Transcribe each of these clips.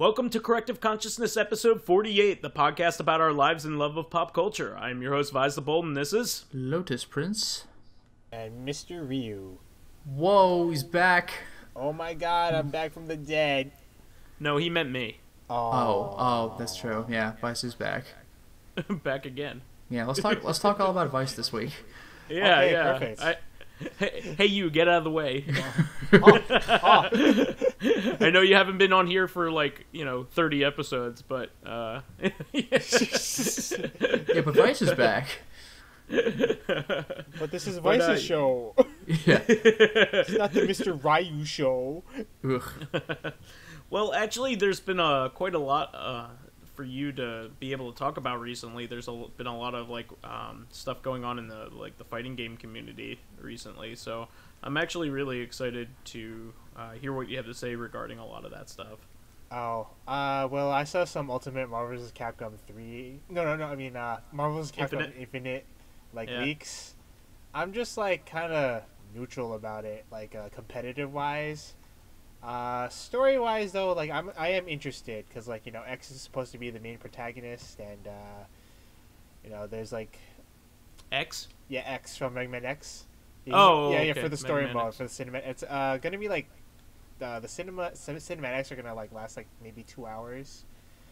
Welcome to Corrective Consciousness episode 48, the podcast about our lives and love of pop culture. I'm your host, VyseTheBold, and this is... Lotus Prince. And Mr. Ryu. Whoa, he's back. Oh my god, I'm back from the dead. No, he meant me. Oh, that's true. Yeah, Vice is back. Back again. Yeah, let's talk all about Vice this week. Yeah, okay, yeah. Perfect. Hey, you, get out of the way. Oh. Oh. I know you haven't been on here for 30 episodes, but Yeah, but Vice is back. But this is Vice's show. Yeah. It's not the Mr. Ryu show. Ugh. Well, actually, there's been quite a lot for you to be able to talk about recently. There's been a lot of stuff going on in the fighting game community recently, so I'm actually really excited to hear what you have to say regarding a lot of that stuff. Oh, well, I saw some Ultimate Marvel vs. Capcom 3. Marvel vs. Capcom Infinite leaks. I'm just kind of neutral about it, competitive wise. Story wise though, I am interested because X is supposed to be the main protagonist, and there's X? Yeah, X from McGee. Okay. For the story Mega mode, X. for the cinema. It's gonna be the cinematics are gonna last maybe 2 hours.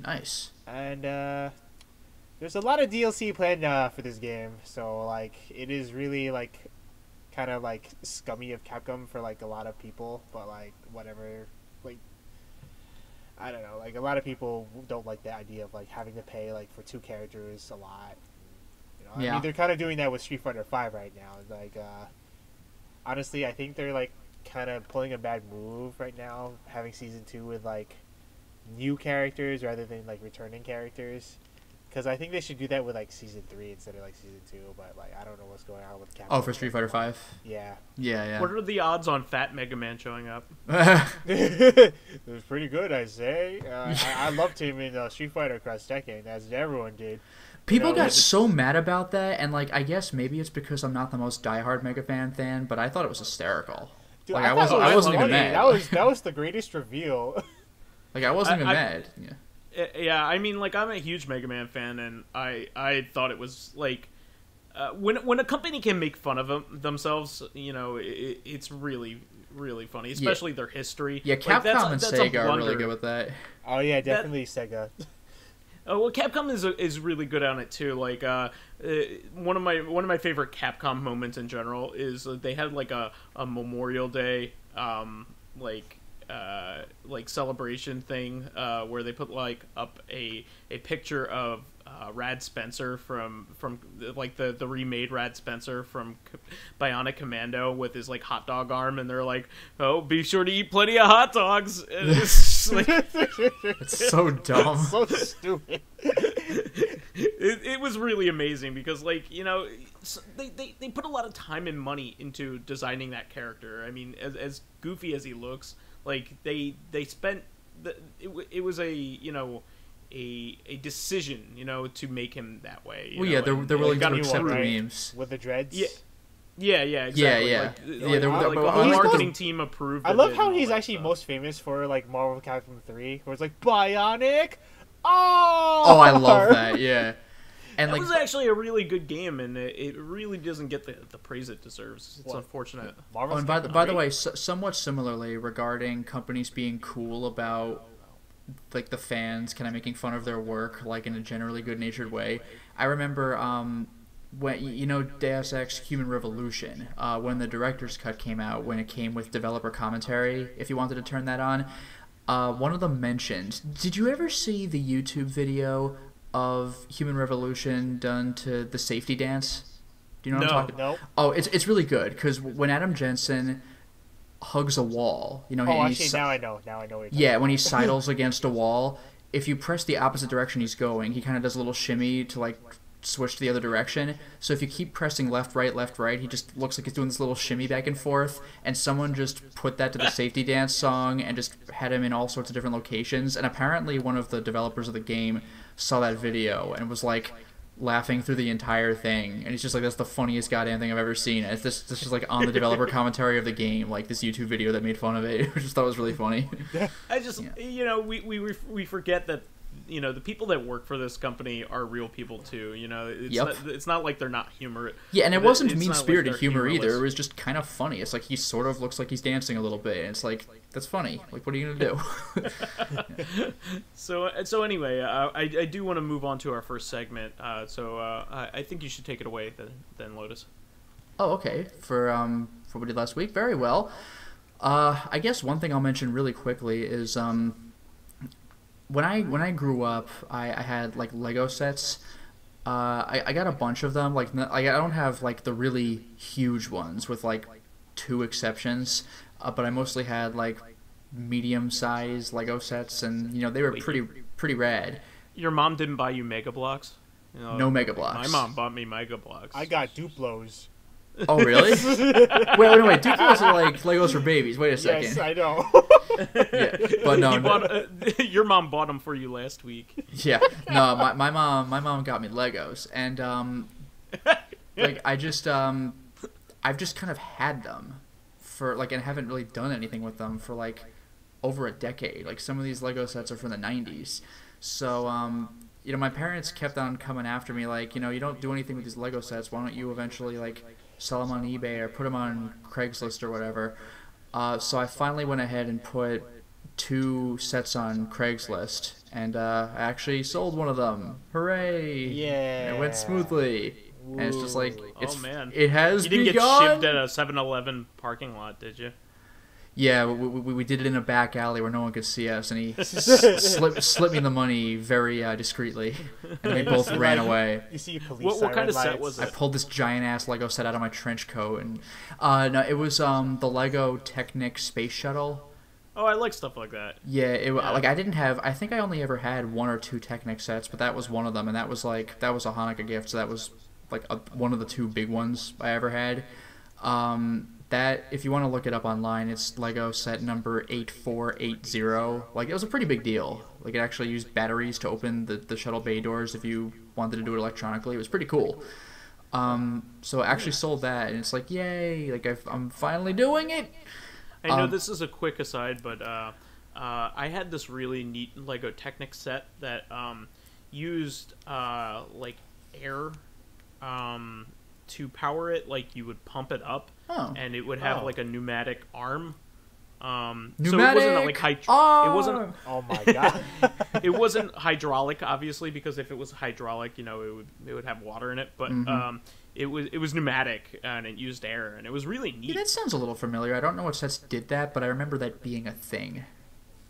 Nice. And there's a lot of DLC planned for this game, so it is really kind of scummy of Capcom for a lot of people, but whatever. I don't know, a lot of people don't like the idea of having to pay for two characters a lot. I mean, they're kind of doing that with Street Fighter V right now. Honestly, I think they're kind of pulling a bad move right now, having season 2 with new characters rather than returning characters. Because I think they should do that with season 3 instead of season 2. But I don't know what's going on with Capcom. Oh, for Street Fighter V? Yeah. Yeah. What are the odds on Fat Mega Man showing up? It was pretty good, I say. I loved him in Street Fighter Cross Tekken, as everyone did. People got so mad about that, and I guess maybe it's because I'm not the most diehard Mega fan, but I thought it was hysterical. Dude, I wasn't even mad. That was the greatest reveal. I wasn't even mad. Yeah. Yeah, I mean, I'm a huge Mega Man fan, and I thought it was when a company can make fun of themselves, it's really, really funny, especially their history. Yeah, Capcom and Sega are really good with that. Oh yeah, definitely Sega. Oh well, Capcom is really good on it too. One of my favorite Capcom moments in general is they had a Memorial Day celebration thing where they put up a picture of Rad Spencer from the remade Rad Spencer from Bionic Commando with his hot dog arm, and they're oh, be sure to eat plenty of hot dogs. And it's it's so dumb. It's so stupid. It was really amazing because they put a lot of time and money into designing that character. I mean, as goofy as he looks, they spent it was a decision, to make him that way. Well, yeah, they're willing to accept the memes with the dreads. Yeah, exactly. Yeah. The marketing team approved. I love how he's actually most famous for Marvel Capcom 3, where it's Bionic. Oh, I love that. Yeah. And that was actually a really good game, and it really doesn't get the praise it deserves. It's unfortunate. And by the way, somewhat similarly regarding companies being cool about the fans kind of making fun of their work in a generally good-natured way. I remember when Deus Ex Human Revolution, when the director's cut came out, when it came with developer commentary, if you wanted to turn that on, one of them mentioned, did you ever see the YouTube video of Human Revolution done to the safety dance? Do you know what I'm talking about? No. Oh, it's really good, because when Adam Jensen hugs a wall, now I know what you're talking about. When he sidles against a wall, if you press the opposite direction he's going, he kind of does a little shimmy to switch to the other direction. So if you keep pressing left, right, he just looks like he's doing this little shimmy back and forth, and someone just put that to the safety dance song and just had him in all sorts of different locations. And apparently one of the developers of the game saw that video and was like, laughing through the entire thing, and he's just like, that's the funniest goddamn thing I've ever seen. And it's just like on the developer commentary of the game, like this YouTube video that made fun of it. I just thought it was really funny. I just, we forget that, the people that work for this company are real people too. It's not like they're not humor. Yeah, and it wasn't mean-spirited humor either. It was just kind of funny. It's like he sort of looks like he's dancing a little bit, and it's like, that's funny. Like, what are you gonna do? So anyway, I do want to move on to our first segment. I think you should take it away then, Lotus. Oh, okay. For what we did last week, very well. I guess one thing I'll mention really quickly is when I grew up, I had like Lego sets. I got a bunch of them. Like I don't have like the really huge ones with like 2 exceptions, but I mostly had like medium-sized Lego sets, and they were pretty rad. Your mom didn't buy you Mega Blocks? No Mega Blocks. My mom bought me Mega Blocks. I got Duplos. Oh, really? wait. Duplos are like Legos for babies. Wait a second. Yes, I know. Yeah, but no. Your mom bought them for you last week. Yeah. No, my mom got me Legos, and like I've just kind of had them for like, and haven't really done anything with them for like over a decade. Like some of these Lego sets are from the 90s. So my parents kept on coming after me like, you don't do anything with these Lego sets. Why don't you eventually like sell them on eBay or put them on Craigslist or whatever? So I finally went ahead and put 2 sets on Craigslist, and I actually sold one of them. Hooray! Yeah. And it went smoothly. Ooh. And it's just like, man. It has begun. You didn't get shipped at a 7-Eleven parking lot, did you? Yeah, we did it in a back alley where no one could see us, and he slipped me the money very discreetly, and we both ran away. You see police what kind of lights. set was it? I pulled this giant-ass Lego set out of my trench coat, and no, it was the Lego Technic Space Shuttle. Oh, I like stuff like that. Yeah, like I think I only ever had 1 or 2 Technic sets, but that was one of them, and that was a Hanukkah gift, so that was like one of the 2 big ones I ever had. That, if you want to look it up online, it's Lego set number 8480. Like, it was a pretty big deal. Like, it actually used batteries to open the shuttle bay doors if you wanted to do it electronically. It was pretty cool. So I actually sold that, and it's like, yay! Like, I'm finally doing it! I know this is a quick aside, but I had this really neat Lego Technic set that used, like, air to power it. Like, you would pump it up. Oh. And it would have like a pneumatic arm. Pneumatic so it wasn't like it wasn't. Oh my god! It wasn't hydraulic, obviously, because if it was hydraulic, it would have water in it. But it was pneumatic, and it used air, and it was really neat. Yeah, that sounds a little familiar. I don't know what sets did that, but I remember that being a thing.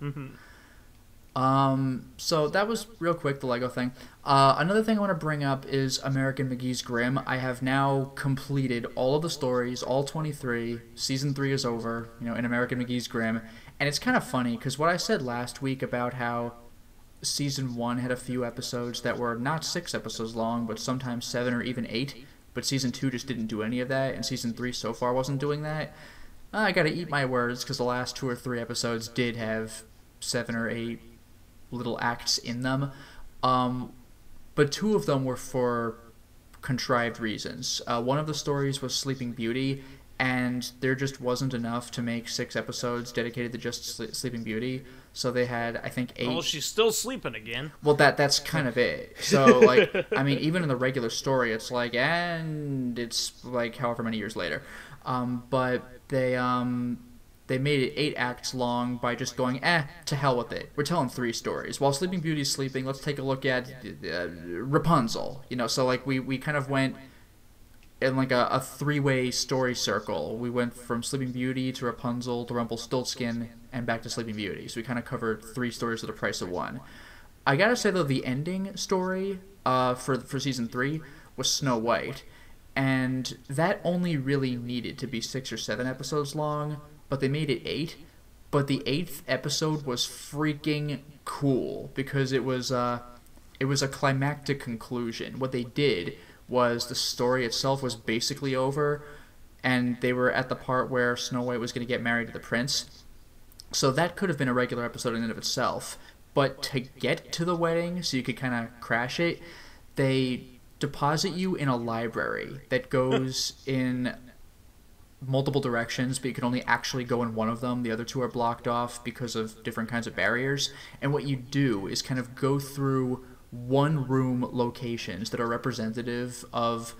Mm-hmm. So that was real quick, the Lego thing. Another thing I want to bring up is American McGee's Grimm. I have now completed all of the stories, all 23. Season 3 is over, in American McGee's Grimm. And it's kind of funny, because what I said last week about how Season 1 had a few episodes that were not 6 episodes long, but sometimes 7 or even 8, but Season 2 just didn't do any of that, and Season 3 so far wasn't doing that. I gotta eat my words, because the last 2 or 3 episodes did have 7 or 8 little acts in them, but 2 of them were for contrived reasons. One of the stories was Sleeping Beauty, and there just wasn't enough to make 6 episodes dedicated to just Sleeping Beauty, so they had, I think, 8. Oh, she's still sleeping again. Well, that's kind of it. So, like, I mean, even in the regular story, it's like, and it's like however many years later, but they made it 8 acts long by just going, to hell with it. We're telling 3 stories. While Sleeping Beauty's sleeping, let's take a look at Rapunzel. So like we kind of went in like a 3-way story circle. We went from Sleeping Beauty to Rapunzel to Rumpelstiltskin and back to Sleeping Beauty. So we kind of covered 3 stories for the price of 1. I gotta say though, the ending story for season 3 was Snow White, and that only really needed to be 6 or 7 episodes long. But they made it 8. But the 8th episode was freaking cool because it was a climactic conclusion. What they did was the story itself was basically over, and they were at the part where Snow White was going to get married to the prince. So that could have been a regular episode in and of itself. But to get to the wedding, so you could kind of crash it, they deposit you in a library that goes in multiple directions, but you can only actually go in one of them. The other two are blocked off because of different kinds of barriers. And what you do is kind of go through one-room locations that are representative of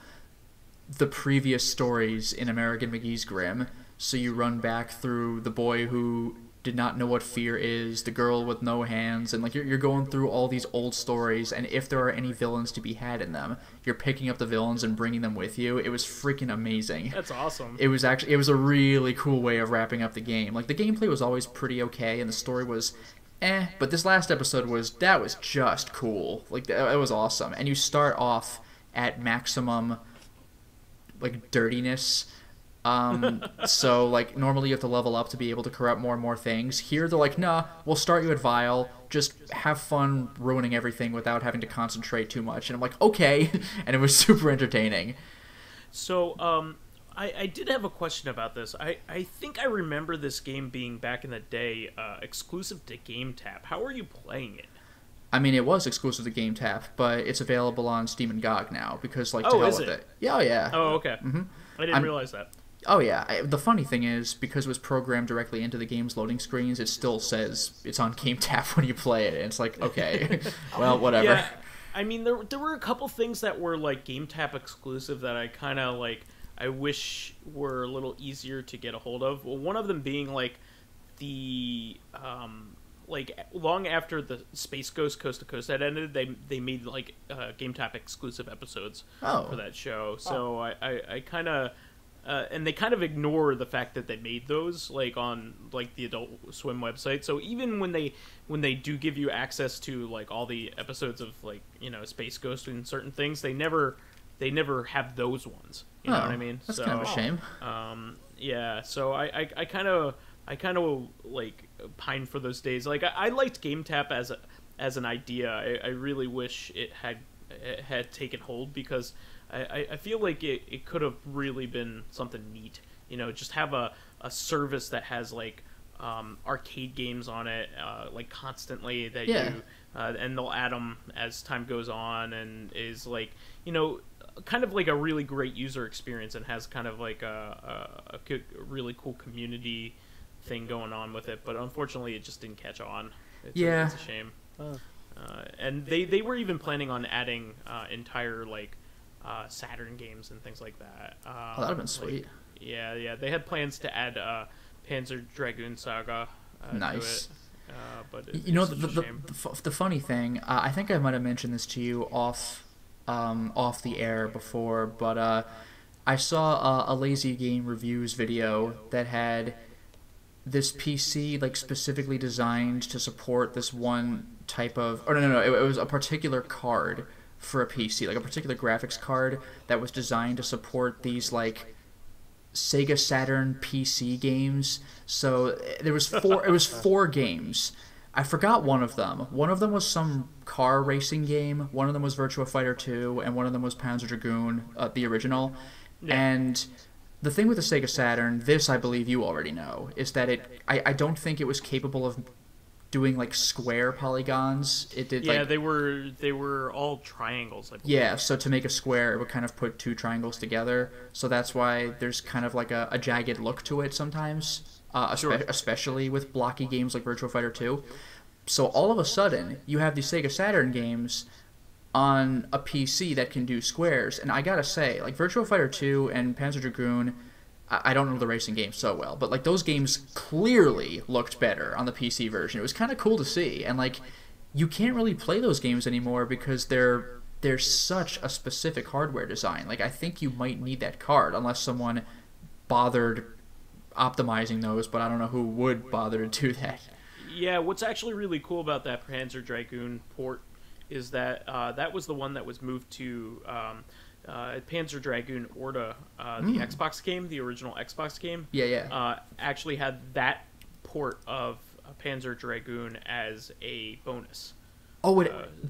the previous stories in American McGee's Grimm. So you run back through the boy who did not know what fear is, the girl with no hands, and like you're going through all these old stories, and if there are any villains to be had in them, you're picking up the villains and bringing them with you. It was freaking amazing. That's awesome. It was a really cool way of wrapping up the game. Like the gameplay was always pretty okay, and the story was but this last episode was just cool. Like it was awesome. And you start off at maximum like dirtiness. So like normally you have to level up to be able to corrupt more and more things. Here they're like, nah, we'll start you at vile, just have fun ruining everything without having to concentrate too much. And I'm like, okay. And it was super entertaining. So I did have a question about this. I think I remember this game being back in the day exclusive to GameTap. How are you playing it? I mean, it was exclusive to GameTap, but it's available on Steam and GOG now because like to hell with it. Yeah, yeah. Oh, okay. Mm-hmm. I didn't realize that. Oh yeah, the funny thing is, because it was programmed directly into the game's loading screens, it still says it's on GameTap when you play it, and it's like, okay, well, whatever. Yeah, I mean, there were a couple things that were, like, GameTap exclusive that I kind of, like, I wish were a little easier to get a hold of. Well, one of them being, like, the, like, long after the Space Ghost Coast to Coast had ended, they made, like, GameTap exclusive episodes for that show. So I kind of... and they kind of ignore the fact that they made those, like, on, like, the Adult Swim website. So even when they do give you access to, like, all the episodes of, like, you know, Space Ghost and certain things, they never have those ones. You know what I mean? That's kind of a shame. Yeah, so I kind of like pine for those days. Like I liked GameTap as an idea. I really wish it had taken hold because I feel like it could have really been something neat. You know, just have a service that has like arcade games on it like constantly that you and they'll add them as time goes on and is like, you know, kind of like a really great user experience and has kind of like a really cool community thing going on with it. But unfortunately, it just didn't catch on. It's a shame. And they were even planning on adding entire like Saturn games and things like that. That would have been sweet. Like, yeah. They had plans to add Panzer Dragoon Saga nice. to it. But you know, the funny thing, I think I might have mentioned this to you off the air before, but I saw a Lazy Game Reviews video that had this PC like specifically designed to support this one type of... Oh, no, it was a particular card for a PC, like a particular graphics card that was designed to support these like Sega Saturn PC games. So there was it was 4 games. I forgot one of them. One of them was some car racing game, one of them was Virtua Fighter 2, and one of them was Panzer Dragoon, the original. Yeah. And the thing with the Sega Saturn, this I believe you already know, is that I don't think it was capable of doing like square polygons. It did they were all triangles, I believe. Yeah, so to make a square it would kind of put 2 triangles together. So that's why there's kind of like a jagged look to it sometimes. Especially with blocky games like Virtua Fighter 2. So all of a sudden, you have these Sega Saturn games on a PC that can do squares. And I gotta say, like Virtua Fighter 2 and Panzer Dragoon, I don't know the racing games so well, but like those games clearly looked better on the PC version. It was kind of cool to see. And like, you can't really play those games anymore because they're such a specific hardware design. Like, I think you might need that card unless someone bothered optimizing those, but I don't know who would bother to do that. Yeah, what's actually really cool about that Panzer Dragoon port is that that was the one that was moved to Panzer Dragoon Orta, the Xbox game, the original Xbox game. Yeah. Actually had that port of Panzer Dragoon as a bonus. Oh,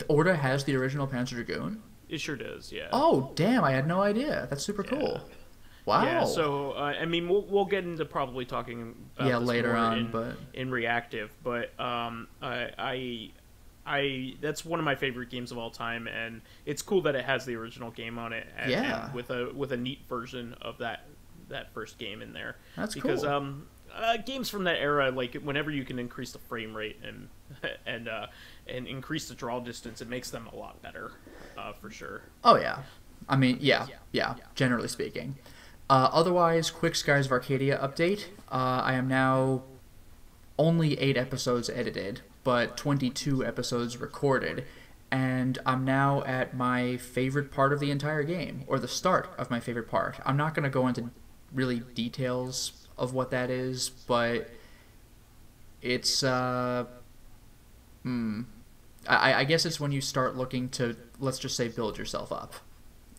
Orta has the original Panzer Dragoon? It sure does, yeah. Oh, damn, I had no idea. That's super cool. Wow. Yeah, so I mean, we'll get into probably talking about this later more on, but in reactive, but I that's one of my favorite games of all time, and it's cool that it has the original game on it, and with a neat version of that first game in there. That's because, cool. Games from that era, like whenever you can increase the frame rate and increase the draw distance, it makes them a lot better, for sure. Oh yeah, I mean yeah. Generally speaking. Otherwise, quick Skies of Arcadia update. I am now only 8 episodes edited, but 22 episodes recorded, and I'm now at my favorite part of the entire game, or the start of my favorite part. I'm not going to go into really details of what that is, but it's I guess it's when you start looking to, let's just say, build yourself up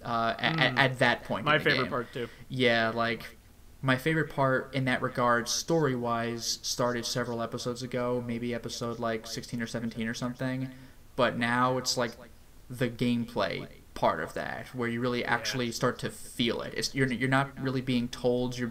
at that point. My in the favorite game. part too. Yeah, like my favorite part in that regard, story-wise, started several episodes ago, maybe episode like 16 or 17 or something, but now it's like the gameplay part of that, where you really actually start to feel it. You're not really being told, you're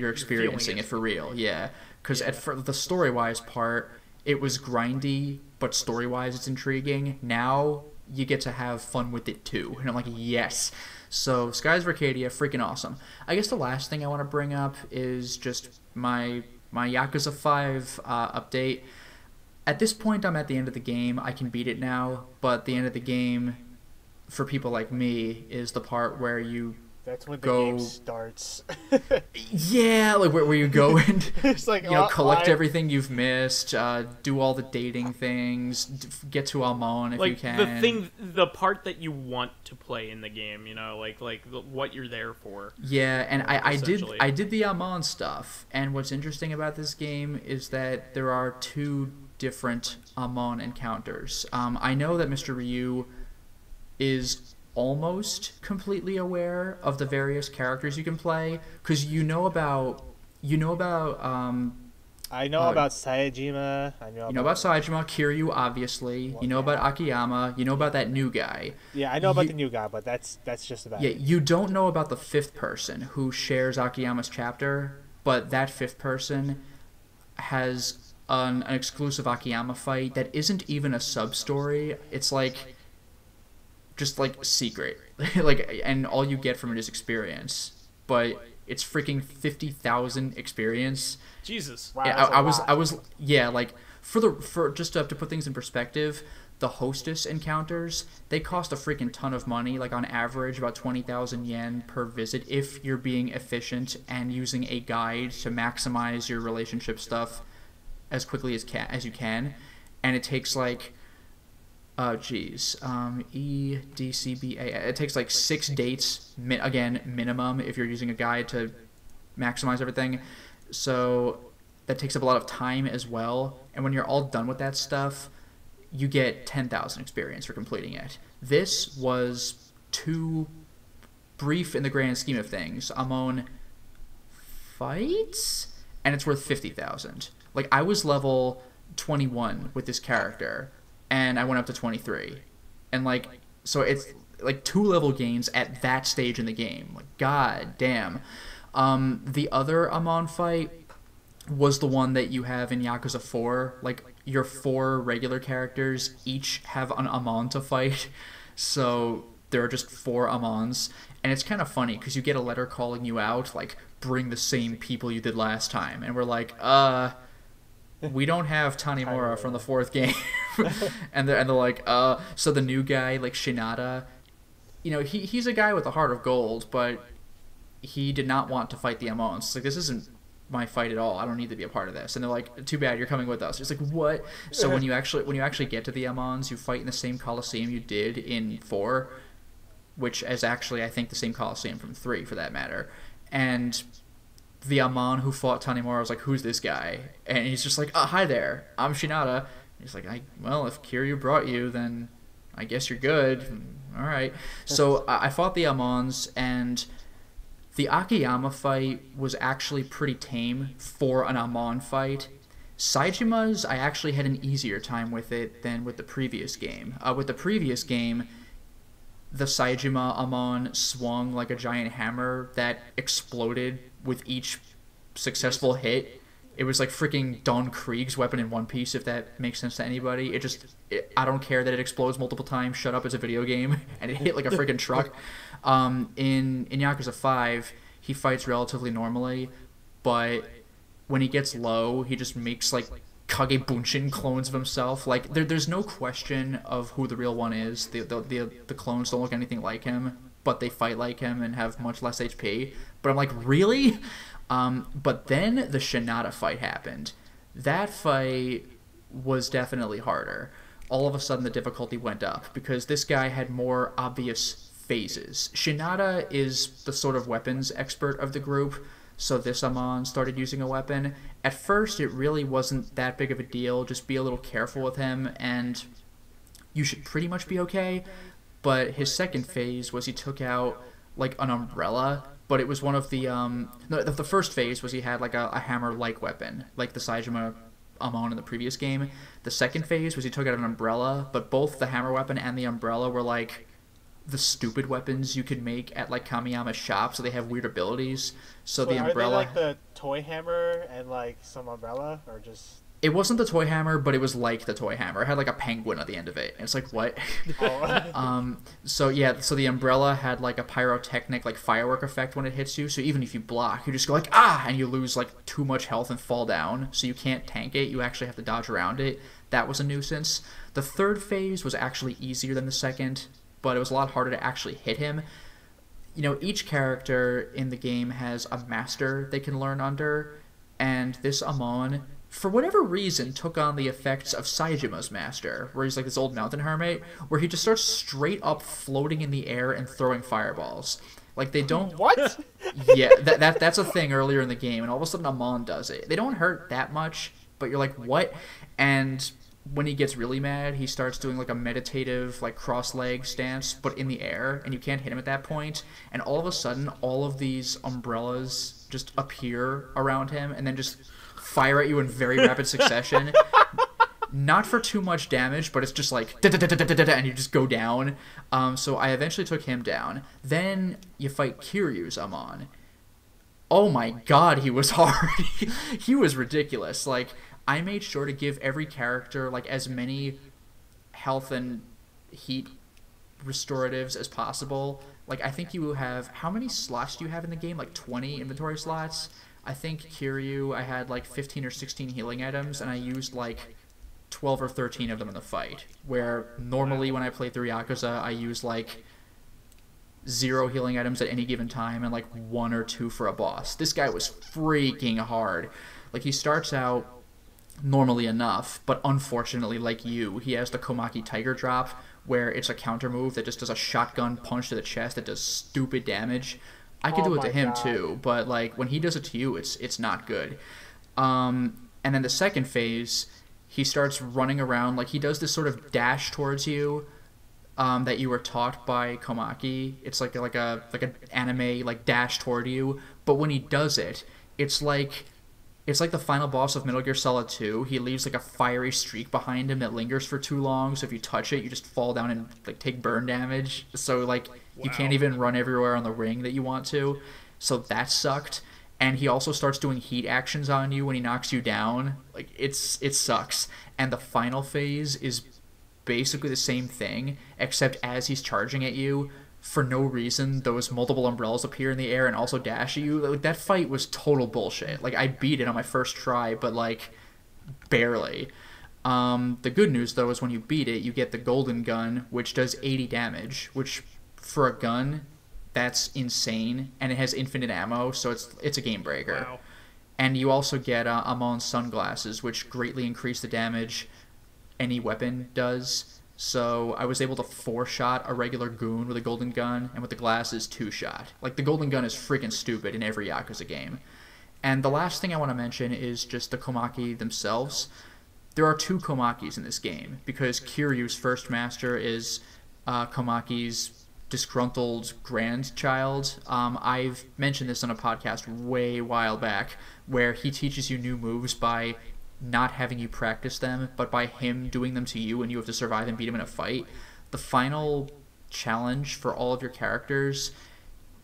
experiencing it for real. Yeah, because for the story-wise part, it was grindy, but story-wise it's intriguing. Now you get to have fun with it too, and I'm like, yes. So Skies of Arcadia, freaking awesome. I guess the last thing I want to bring up is just my Yakuza 5 update. At this point, I'm at the end of the game. I can beat it now, but the end of the game, for people like me, is the part where you That's when the game starts. Yeah, like where you go and It's like, collect everything you've missed, do all the dating things, get to Amon if you can. The part that you want to play in the game, like what you're there for. Yeah, and I did the Amon stuff, and what's interesting about this game is that there are 2 different Amon encounters. I know that Mr. Ryu is almost completely aware of the various characters you can play, because I know about Saejima. You know about Saejima, Kiryu, obviously. You know about Akiyama. You know about that new guy. Yeah, I know about the new guy, but that's just about it. Yeah, you don't know about the 5th person who shares Akiyama's chapter, but that 5th person has an exclusive Akiyama fight that isn't even a sub-story. It's like just like secret, and all you get from it is experience, but it's freaking 50,000 experience. Jesus. Wow, yeah, I was like for just to put things in perspective, the hostess encounters, they cost a freaking ton of money, like on average about 20,000 yen per visit if you're being efficient and using a guide to maximize your relationship stuff as quickly as you can, and it takes like EDCBA. It takes like 6 dates, again, minimum, if you're using a guide to maximize everything. So that takes up a lot of time as well. And when you're all done with that stuff, you get 10,000 experience for completing it. This was too brief in the grand scheme of things. Amon fights, and it's worth 50,000. Like, I was level 21 with this character, and I went up to 23. And, like, so it's, like, 2 level gains at that stage in the game. Like, god damn. The other Amon fight was the one that you have in Yakuza 4. Like, your 4 regular characters each have an Amon to fight. So there are just 4 Amons. And it's kind of funny, because you get a letter calling you out, like, bring the same people you did last time. And we're like, we don't have Tanimura from the 4th game. and they're like, so the new guy, like Shinada, he's a guy with a heart of gold, but he did not want to fight the Amons. It's like, this isn't my fight at all. I don't need to be a part of this. And they're like, too bad, you're coming with us. It's like, what? So when you actually get to the Amons, you fight in the same Coliseum you did in 4, which is actually, I think, the same Coliseum from 3, for that matter. And the Amon who fought Tanimura was like, who's this guy? And he's just like, hi there, I'm Shinada. And he's like, well, if Kiryu brought you, then I guess you're good. All right. So I fought the Amons, and the Akiyama fight was actually pretty tame for an Amon fight. Saijima's, I actually had an easier time with it than with the previous game. With the previous game, the Saijima Amon swung like a giant hammer that exploded with each successful hit. It was like freaking Don Krieg's weapon in One Piece, if that makes sense to anybody. I don't care that it explodes multiple times. Shut up, it's a video game. And it hit like a freaking truck. In Yakuza 5, he fights relatively normally, but when he gets low, he just makes like Kage Bunshin clones of himself. Like there's no question of who the real one is. The clones don't look anything like him, but they fight like him and have much less HP. But I'm like, really? But then the Shinada fight happened. That fight was definitely harder. All of a sudden the difficulty went up because this guy had more obvious phases. Shinada is the sort of weapons expert of the group, so this Amon started using a weapon. At first, it really wasn't that big of a deal. Just be a little careful with him, and you should pretty much be okay. But his second phase was he took out, like, an umbrella, but it was one of the, no, the first phase was he had, like, a hammer-like weapon, like the Saejima Amon in the previous game. The second phase was he took out an umbrella, but both the hammer weapon and the umbrella were, like, the stupid weapons you could make at like Kamiyama's shop, so they have weird abilities. So the umbrella, are they like the toy hammer and like some umbrella, or just? It wasn't the toy hammer, but it was like the toy hammer. It had like a penguin at the end of it. And it's like, what? Oh. So the umbrella had like a pyrotechnic like firework effect when it hits you. So even if you block, you just go like ah, and you lose like too much health and fall down. So you can't tank it. You actually have to dodge around it. That was a nuisance. The third phase was actually easier than the second, but it was a lot harder to actually hit him. You know, each character in the game has a master they can learn under, and this Amon, for whatever reason, took on the effects of Saejima's master, where he's like this old mountain hermit, where he just starts straight up floating in the air and throwing fireballs. Like, they don't... What? Yeah, that's a thing earlier in the game, and all of a sudden Amon does it. They don't hurt that much, but you're like, what? And when he gets really mad, he starts doing like a meditative, like cross-leg stance, but in the air, and you can't hit him at that point. And all of a sudden, all of these umbrellas just appear around him, and then just fire at you in very rapid succession. Not for too much damage, but it's just like da-da-da-da-da-da, and you just go down. So I eventually took him down. Then you fight Kiryu's Amon. Oh my god, he was hard. He was ridiculous. Like, I made sure to give every character like as many health and heat restoratives as possible. Like, I think you have, how many slots do you have in the game? Like 20 inventory slots? I think Kiryu, I had like 15 or 16 healing items, and I used like 12 or 13 of them in the fight. Where normally when I play through Yakuza, I use like 0 healing items at any given time and like 1 or 2 for a boss. This guy was freaking hard. Like, he starts out normally enough, but unfortunately, like you, he has the Komaki Tiger Drop, where it's a counter move that just does a shotgun punch to the chest that does stupid damage. I could do it to him too, but like when he does it to you, it's not good. And then the second phase, he starts running around, like he does this sort of dash towards you that you were taught by Komaki. It's like an anime like dash toward you, but when he does it, it's like the final boss of Metal Gear Solid 2. He leaves like a fiery streak behind him that lingers for too long, so if you touch it, you just fall down and like take burn damage. So like you can't even run everywhere on the ring that you want to. So that sucked. And he also starts doing heat actions on you when he knocks you down. Like, it sucks. And the final phase is basically the same thing, except as he's charging at you, for no reason, those multiple umbrellas appear in the air and also dash at you. Like, that fight was total bullshit. Like, I beat it on my first try, but, like, barely. The good news, though, is when you beat it, you get the golden gun, which does 80 damage, which, for a gun, that's insane. And it has infinite ammo, so it's a game breaker. Wow. And you also get Amon's sunglasses, which greatly increase the damage any weapon does. So I was able to 4-shot a regular goon with a golden gun, and with the glasses, 2-shot. Like, the golden gun is freaking stupid in every Yakuza game. And the last thing I want to mention is just the Komaki themselves. There are 2 Komakis in this game, because Kiryu's first master is Komaki's disgruntled grandchild. I've mentioned this on a podcast way while back, where he teaches you new moves by not having you practice them, but by him doing them to you, and you have to survive and beat him in a fight. The final challenge for all of your characters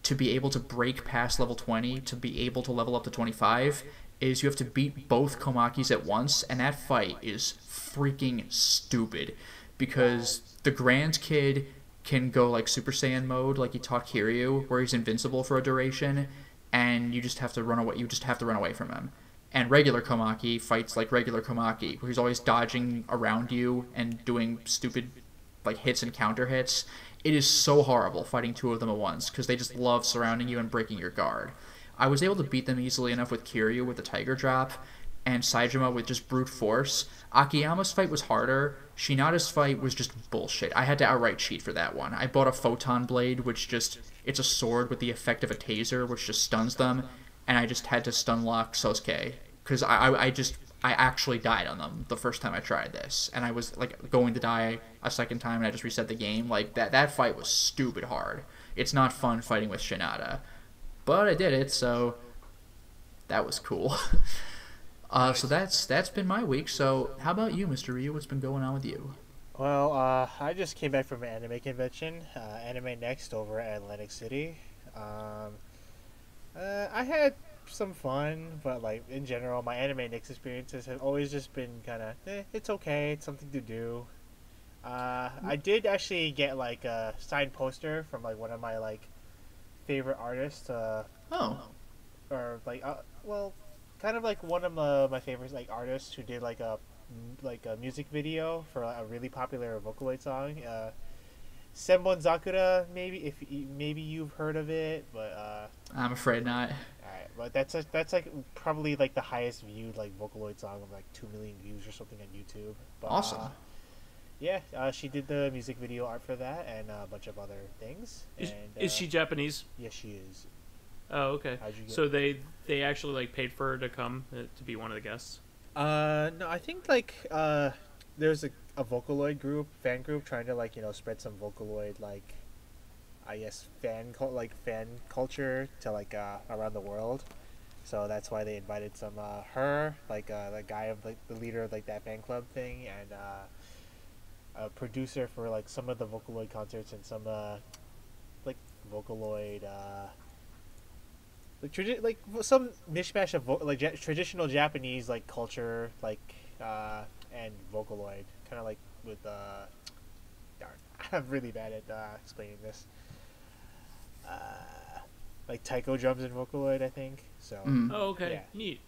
to be able to break past level 20, to be able to level up to 25, is you have to beat both Komakis at once, and that fight is freaking stupid because the Grand Kid can go like Super Saiyan mode, like he taught Kiryu, where he's invincible for a duration, and you just have to run away. You just have to run away from him. And regular Komaki fights like regular Komaki, where he's always dodging around you and doing stupid like hits and counter hits. It is so horrible fighting two of them at once because they just love surrounding you and breaking your guard. I was able to beat them easily enough with Kiryu with the Tiger Drop and Saejima with just brute force. Akiyama's fight was harder. Shinada's fight was just bullshit. I had to outright cheat for that one. I bought a Photon Blade, which just... It's a sword with the effect of a taser, which just stuns them, and I just had to stun lock Sosuke. Because I actually died on them the first time I tried this. And I was like going to die a second time, and I just reset the game. Like, that fight was stupid hard. It's not fun fighting with Shinada. But I did it, so that was cool. So that's been my week. So how about you, Mr. Ryu? What's been going on with you? Well, I just came back from an anime convention, AnimeNext over at Atlantic City. I had some fun, but like in general, my AnimeNext experiences have always just been kind of, it's okay, it's something to do. I did actually get like a signed poster from like one of my like favorite artists. Or like, well, kind of like one of my favorite like artists who did like a music video for a really popular Vocaloid song. Senbon Zakura, maybe you've heard of it, but I'm afraid not. Alright, but that's like probably like the highest viewed like Vocaloid song of like 2 million views or something on YouTube. But, awesome. Yeah, she did the music video art for that and a bunch of other things. Is she Japanese? Yes, she is. Oh, okay. So they actually like paid for her to come to be one of the guests? No, I think like there's a Vocaloid fan group trying to like, you know, spread some Vocaloid like, I guess fan culture to like around the world. So that's why they invited some her, like the guy of like the leader of like that fan club thing, and a producer for like some of the Vocaloid concerts and some like Vocaloid like some mishmash of traditional Japanese like culture and Vocaloid, kind of like with darn, I'm really bad at explaining this. Like taiko drums and Vocaloid, I think. So. Oh, okay. Yeah. Neat.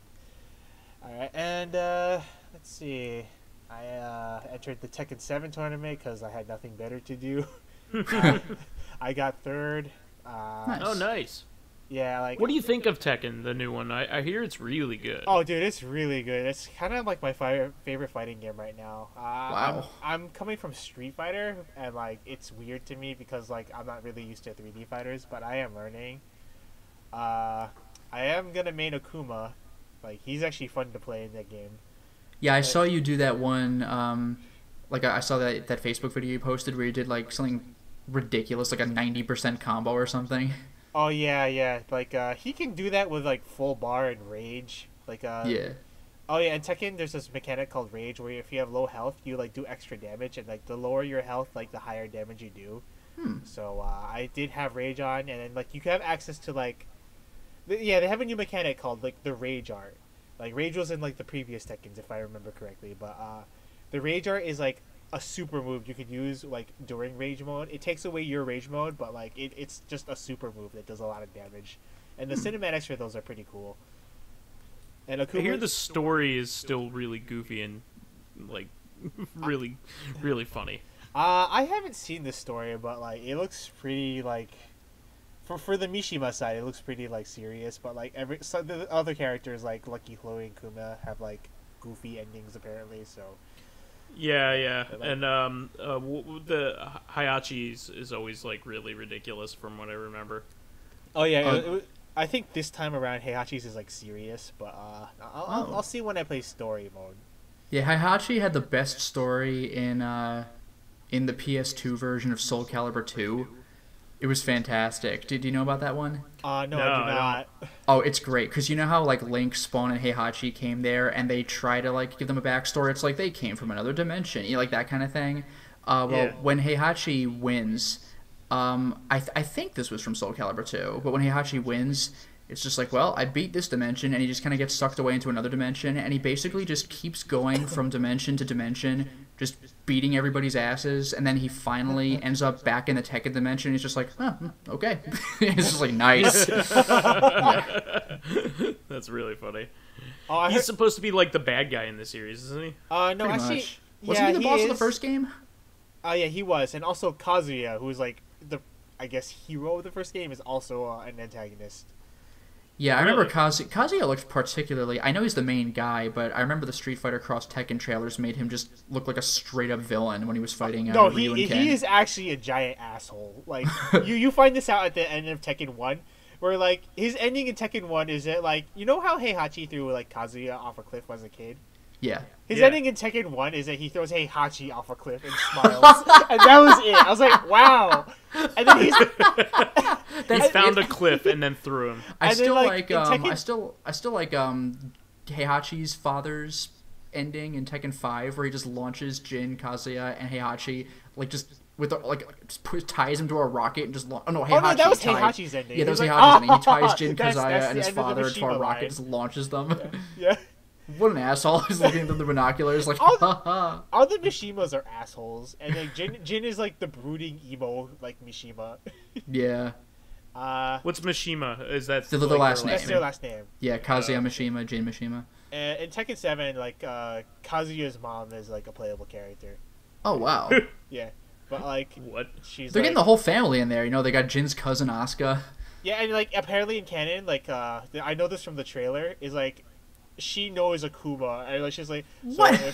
All right, and let's see. I entered the Tekken 7 tournament because I had nothing better to do. I got third. Nice. Oh, nice. Yeah, like. What do you think of Tekken, the new one? I hear it's really good. Oh, dude, it's really good. It's kind of like my favorite fighting game right now. Wow. I'm coming from Street Fighter, and like it's weird to me because like I'm not really used to 3D fighters, but I am learning. I am gonna main Akuma. Like he's actually fun to play in that game. Yeah, I saw you do that one. Like I saw that Facebook video you posted where you did like something ridiculous, like a 90% combo or something. Oh yeah. Like he can do that with like full bar and rage. Like Yeah. Oh yeah, in Tekken there's this mechanic called rage where if you have low health, you like do extra damage, and like the lower your health, like the higher damage you do. So I did have rage on, and then like you can have access to like, they have a new mechanic called like the rage art. Like rage was in like the previous Tekkens if I remember correctly, but the rage art is like a super move you could use like during rage mode. It takes away your rage mode, but like it's just a super move that does a lot of damage, and the cinematics for those are pretty cool. And Akuma, I hear the story is still really goofy and like really funny. I haven't seen this story, but like it looks pretty like for the Mishima side, it looks pretty like serious. But like the other characters like Lucky Chloe and Kuma have like goofy endings apparently. So yeah, and the Hayachi is always like really ridiculous from what I remember. Oh yeah, I think this time around Heihachi's is like serious, but I'll see when I play story mode. Yeah, Heihachi had the best story in the PS2 version of Soul Calibur 2. It was fantastic. Did you know about that one? No, I do not. Oh, it's great, because you know how like Link, Spawn, and Heihachi came there, and they try to like give them a backstory. It's like they came from another dimension, you know, like that kind of thing. When Heihachi wins, I think this was from Soul Calibur 2, but when Heihachi wins, It's just like, well, I beat this dimension, and he just kind of gets sucked away into another dimension, and he basically just keeps going from dimension to dimension, just beating everybody's asses, and then he finally ends up back in the Tekken dimension. He's just like, oh, okay. It's just like, nice. Yeah. That's really funny. Oh, He's supposed to be like the bad guy in the series, isn't he? no, Pretty actually, much. Wasn't he the boss of the first game? Yeah, he was, and also Kazuya, who's like the, I guess, hero of the first game, is also an antagonist. Yeah, I Really? remember Kazuya looked particularly... I know he's the main guy, but I remember the Street Fighter Cross Tekken trailers made him just look like a straight-up villain when he was fighting No, Ryu and Ken. he is actually a giant asshole. Like, you find this out at the end of Tekken 1, where, like, his ending in Tekken 1 is that, like, you know how Heihachi threw, like, Kazuya off a cliff as a kid? Yeah. His Yeah. ending in Tekken 1 is that he throws Heihachi off a cliff and smiles. And that was it. I was like, wow. And then He found a cliff and then threw him. I And then, still like, like in Tekken- I still like Heihachi's father's ending in Tekken 5 where he just launches Jin, Kazuya, and Heihachi just with ties him to a rocket and just oh no, Heihachi no, that was tied- Heihachi's ending. Yeah, that was He was Heihachi's like, ending. He ties Jin, that's Kazuya, and the his end of the father to a Mishima rocket, line. just launches them. Yeah. What an asshole! He's looking through the binoculars like, All- ha ha. All the Mishimas are assholes. And, like, Jin is, like, the brooding emo, like, Mishima. Yeah, What's Mishima? Is that The like, last her name. That's their last name. yeah. Kazuya Mishima, Jin Mishima. And in Tekken 7, like, Kazuya's mom is, like, a playable character. Oh wow, Yeah. But, like, What? she's, they're like... getting the whole family in there. You know, they got Jin's cousin Asuka. Yeah, and, like, apparently in canon, like, I know this from the trailer, is, like, she knows Akuma, and, like, she's like... So What?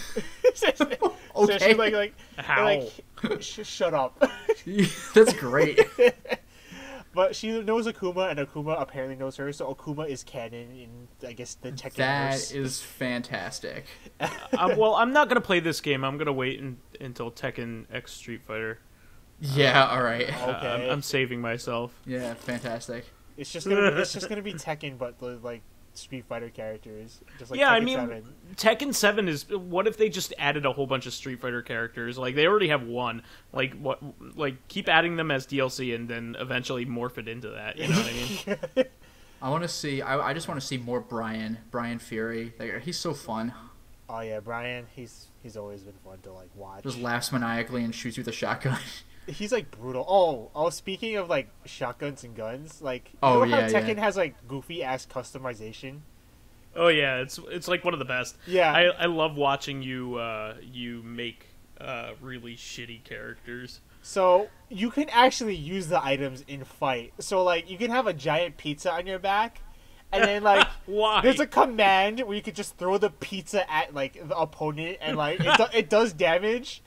so Okay. she's like... How? Like, shut up. That's great. But she knows Akuma, and Akuma apparently knows her, so Akuma is canon in, I guess, the Tekken That verse. is fantastic. Well, I'm not gonna play this game. I'm gonna wait until Tekken X Street Fighter. Yeah, all right. Okay. I'm saving myself. Yeah, fantastic. It's just gonna be Tekken, but the, like, Street Fighter characters, just like Yeah, Tekken I mean, 7. Tekken 7 is. What if they just added a whole bunch of Street Fighter characters? Like they already have one. Like what? Like keep adding them as DLC and then eventually morph it into that. You know what I mean? I want to see. I just want to see more Brian Fury. Like, he's so fun. Oh yeah, Brian, he's always been fun to, like, watch. Just laughs maniacally and shoots you with a shotgun. He's, like, brutal. Oh, speaking of, like, shotguns and guns, like, you Oh, know how yeah, Tekken yeah. has, like, goofy ass customization? Oh yeah, it's like one of the best. Yeah. I love watching you make really shitty characters. So you can actually use the items in fight. So, like, you can have a giant pizza on your back, and then, like, Why? there's a command where you could just throw the pizza at, like, the opponent, and, like, it does damage,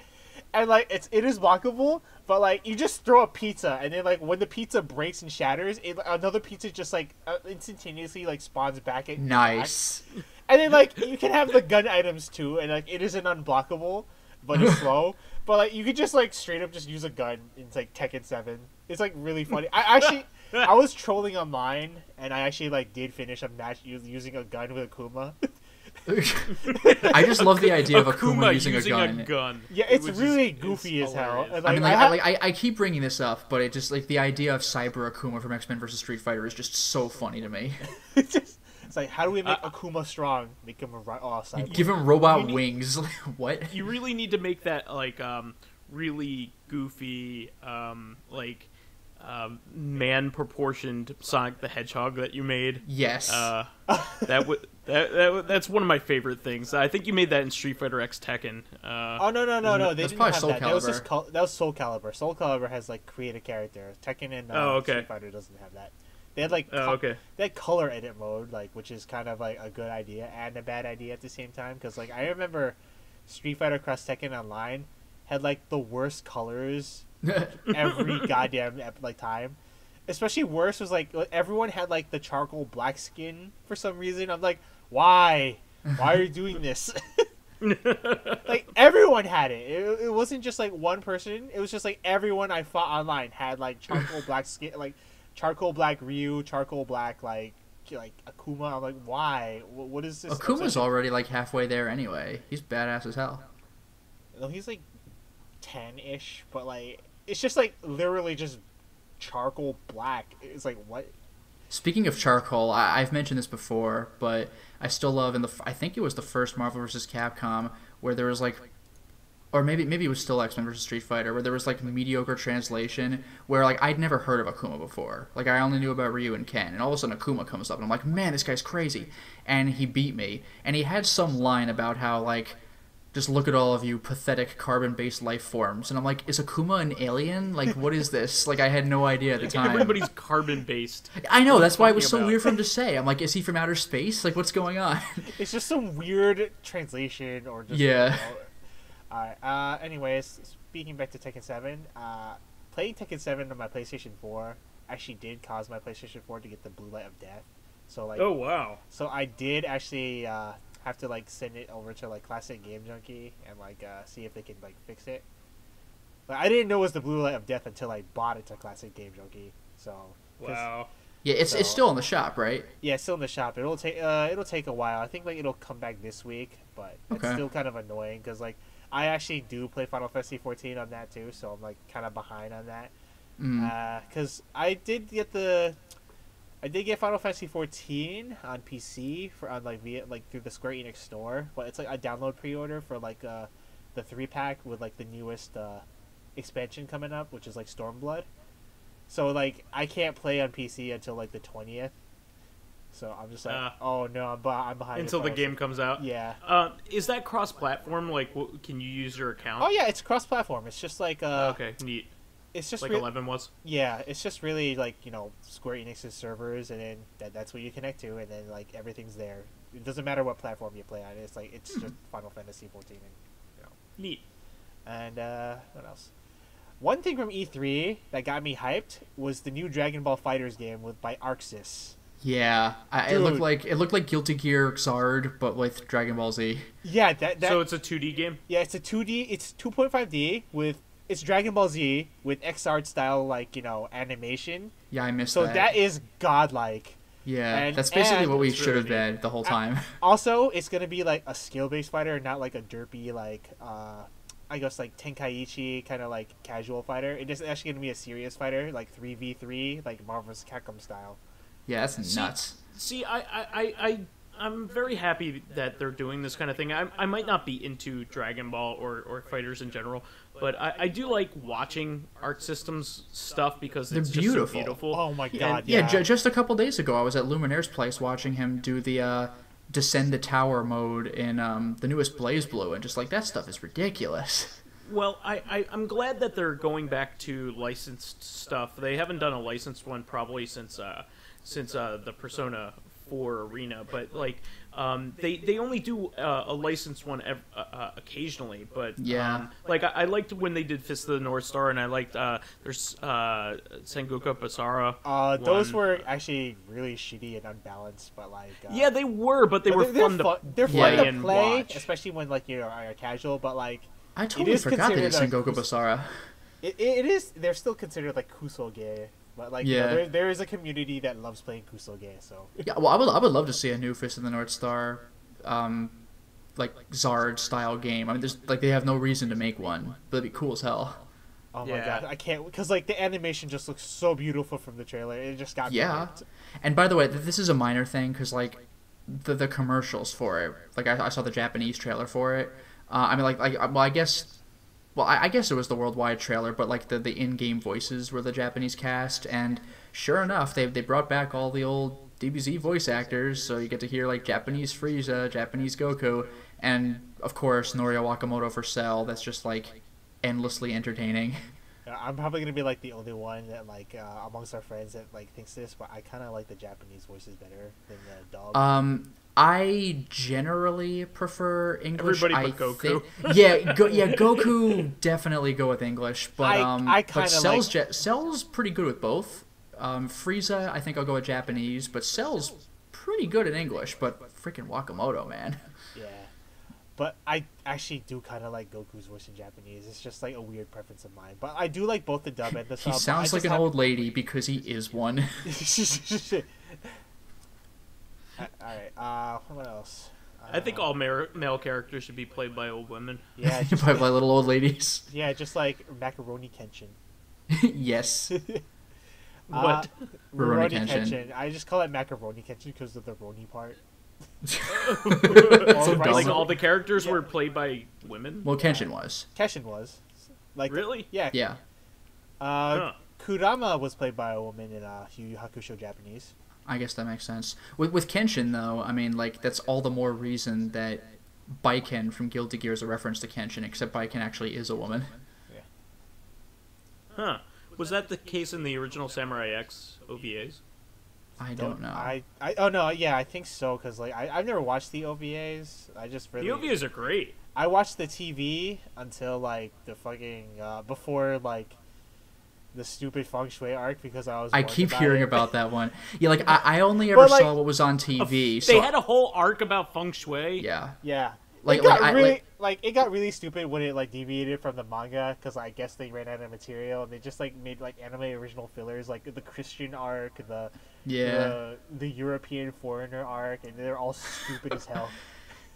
and, like, it is blockable. But, like, you just throw a pizza, and then, like, when the pizza breaks and shatters, another pizza just, like, instantaneously, like, spawns back at your back. Nice. And then, like, you can have the gun items, too, and, like, it isn't unblockable, but it's slow. But, like, you could just, like, straight up just use a gun in, like, Tekken 7. It's, like, really funny. I was trolling online, and I actually, like, did finish a match using a gun with Akuma. I just love the idea of Akuma using a gun. Yeah, it's which is- really is goofy as hell. hilarious. And, I mean, like, I keep bringing this up, but it just like the idea of Cyber Akuma from X-Men vs Street Fighter is just so funny to me. it's like, how do we make Akuma strong? Make him a cyborg. Give him robot wings. What? You really need to make that like really goofy man proportioned Sonic the Hedgehog that you made. Yes. That's one of my favorite things. I think you made that in Street Fighter X Tekken. Oh no! They That's didn't probably have Soul that. That was Calibur. just that was Soul Calibur. Soul Calibur has, like, create a character. Tekken and Okay. Street Fighter doesn't have that. They had, like, Okay. they had color edit mode, like, which is kind of, like, a good idea and a bad idea at the same time. Because, like, I remember Street Fighter Cross Tekken Online had, like, the worst colors every goddamn like time. Especially worse was, like, everyone had, like, the charcoal black skin for some reason. I'm like, why? Why are you doing this? Like, everyone had it. It wasn't just, like, one person. It was just, like, everyone I fought online had, like, charcoal black skin, like, charcoal black Ryu, charcoal black, like Akuma. I'm like, why? What is this? Akuma's already like halfway there anyway. He's badass as hell. No, he's, like, 10-ish, but, like, it's just, like, literally just charcoal black. It's like, what? Speaking of charcoal, I've mentioned this before, but I still love I think it was the first Marvel vs. Capcom where there was like, or maybe it was still X-Men vs. Street Fighter, where there was like mediocre translation where like I'd never heard of Akuma before. Like I only knew about Ryu and Ken, and all of a sudden Akuma comes up and I'm like, man, this guy's crazy. And he beat me. And he had some line about how like, just look at all of you pathetic carbon-based life forms. And I'm like, is Akuma an alien? Like, what is this? Like, I had no idea at the time. Everybody's carbon-based. I know, that's why it was so weird for him to say. I'm like, is he from outer space? Like, what's going on? It's just some weird translation or just... Yeah. Alright, anyways, speaking back to Tekken 7, playing Tekken 7 on my PlayStation 4 actually did cause my PlayStation 4 to get the blue light of death. So, like... Oh, wow. So I did actually, have to like send it over to like Classic Game Junkie and like see if they can like fix it. But I didn't know it was the blue light of death until I bought it to Classic Game Junkie. So wow. Yeah, it's still in the shop, right? Yeah, it's still in the shop. It'll take a while. I think like it'll come back this week, but it's still kind of annoying because like I actually do play Final Fantasy 14 on that too, so I'm like kind of behind on that. Because I did get Final Fantasy 14 on PC on through the Square Enix store, but it's like a download pre-order for like the 3-pack with like the newest expansion coming up, which is like Stormblood. So like I can't play on PC until like the 20th. So I'm just like, oh no, I'm behind until the game comes out. Yeah. Is that cross-platform? Like, can you use your account? Oh yeah, it's cross-platform. It's just like okay, neat. It's just like 11 was. Yeah, it's just really like Square Enix's servers, and then that's what you connect to, and then like everything's there. It doesn't matter what platform you play on. It's just Final Fantasy 14, and neat. And what else? One thing from E3 that got me hyped was the new Dragon Ball FighterZ game by ArcSys. Yeah, it looked like Guilty Gear Xrd, but with Dragon Ball Z. Yeah, that. So it's a 2D game. Yeah, it's a 2D. It's 2.5D with. It's Dragon Ball Z with Xrd style, animation. Yeah, I missed that. So that is godlike. Yeah, that's basically what we should have been the whole time. Also, it's going to be like a skill-based fighter, not like a derpy, I guess, like Tenkaichi kind of like casual fighter. It's actually going to be a serious fighter, like 3v3, like Marvel vs. Capcom style. Yeah, that's nuts. See, I'm very happy that they're doing this kind of thing. I might not be into Dragon Ball or fighters in general, but I do like watching Arc Systems stuff because it's They're just beautiful. so beautiful. Oh my god, yeah. Just a couple days ago, I was at Lumionaire's place watching him do the Descend the Tower mode in the newest Blaze Blue, and just like, that stuff is ridiculous. Well, I'm glad that they're going back to licensed stuff. They haven't done a licensed one probably since the Persona 4 Arena, but like they only do a licensed one occasionally. But yeah, like I liked when they did Fist of the North Star, and I liked there's Sengoku Basara. Those were actually really shitty and unbalanced, but like yeah, they were, but they're fun to play, watch. especially when like you're casual. But like I totally forgot they did Sengoku Basara. It is. They're still considered like kusoge. But like, there is a community that loves playing kusoge. So yeah, well, I would love to see a new Fist of the North Star, like Zard style game. I mean, there's like, they have no reason to make one, but it'd be cool as hell. Oh my god, I can't, because like the animation just looks so beautiful from the trailer. It just got me. And by the way, this is a minor thing because like the commercials for it, like I saw the Japanese trailer for it. I mean, I guess it was the worldwide trailer, but like the in-game voices were the Japanese cast, and sure enough, they brought back all the old DBZ voice actors, so you get to hear like Japanese Frieza, Japanese Goku, and of course Norio Wakamoto for Cell. That's just like endlessly entertaining. I'm probably gonna be like the only one that like amongst our friends that like thinks this, but I kind of like the Japanese voices better than the dub. I generally prefer English. Everybody but Goku. Goku definitely go with English, but I kind of Cell's pretty good with both. Frieza, I think I'll go with Japanese, but Cell's pretty good in English. But freaking Wakamoto, man. Yeah, but I actually do kind of like Goku's voice in Japanese. It's just like a weird preference of mine. But I do like both the dub and the sub. He sounds like an old lady because he is one. Alright, what else? I think all male characters should be played by old women. Yeah, just by little old ladies. Yeah, just like Macaroni Kenshin. Yes. What? Rurouni Rurouni Kenshin. Kenshin. I just call it Macaroni Kenshin because of the Roni part. So Rice- Like dumb. all the characters Yeah. were played by women? Well, Kenshin was. Kenshin was. Like, Really? Yeah. Yeah. Huh. Kurama was played by a woman in Yu Yu Hakusho Japanese. I guess that makes sense. With Kenshin, though, I mean, like, that's all the more reason that Baiken from Guilty Gear is a reference to Kenshin, except Baiken actually is a woman. Huh. Was that the case in the original Samurai X OVAs? I don't know. Oh no, yeah, I think so because like I've never watched the OVAs. I just really The OVAs are great. I watched the TV until like the fucking before like the stupid feng shui arc because I was. I bored keep about hearing it. about that one. Yeah, like, I only ever But, like, saw what was on TV. They So, had a whole arc about feng shui. yeah. Yeah. Like- it got like, I- really like- it got really stupid when it like deviated from the manga because I guess they ran out of material and they just like made like anime original fillers like the Christian arc, Yeah. the European foreigner arc, and they're all stupid as hell.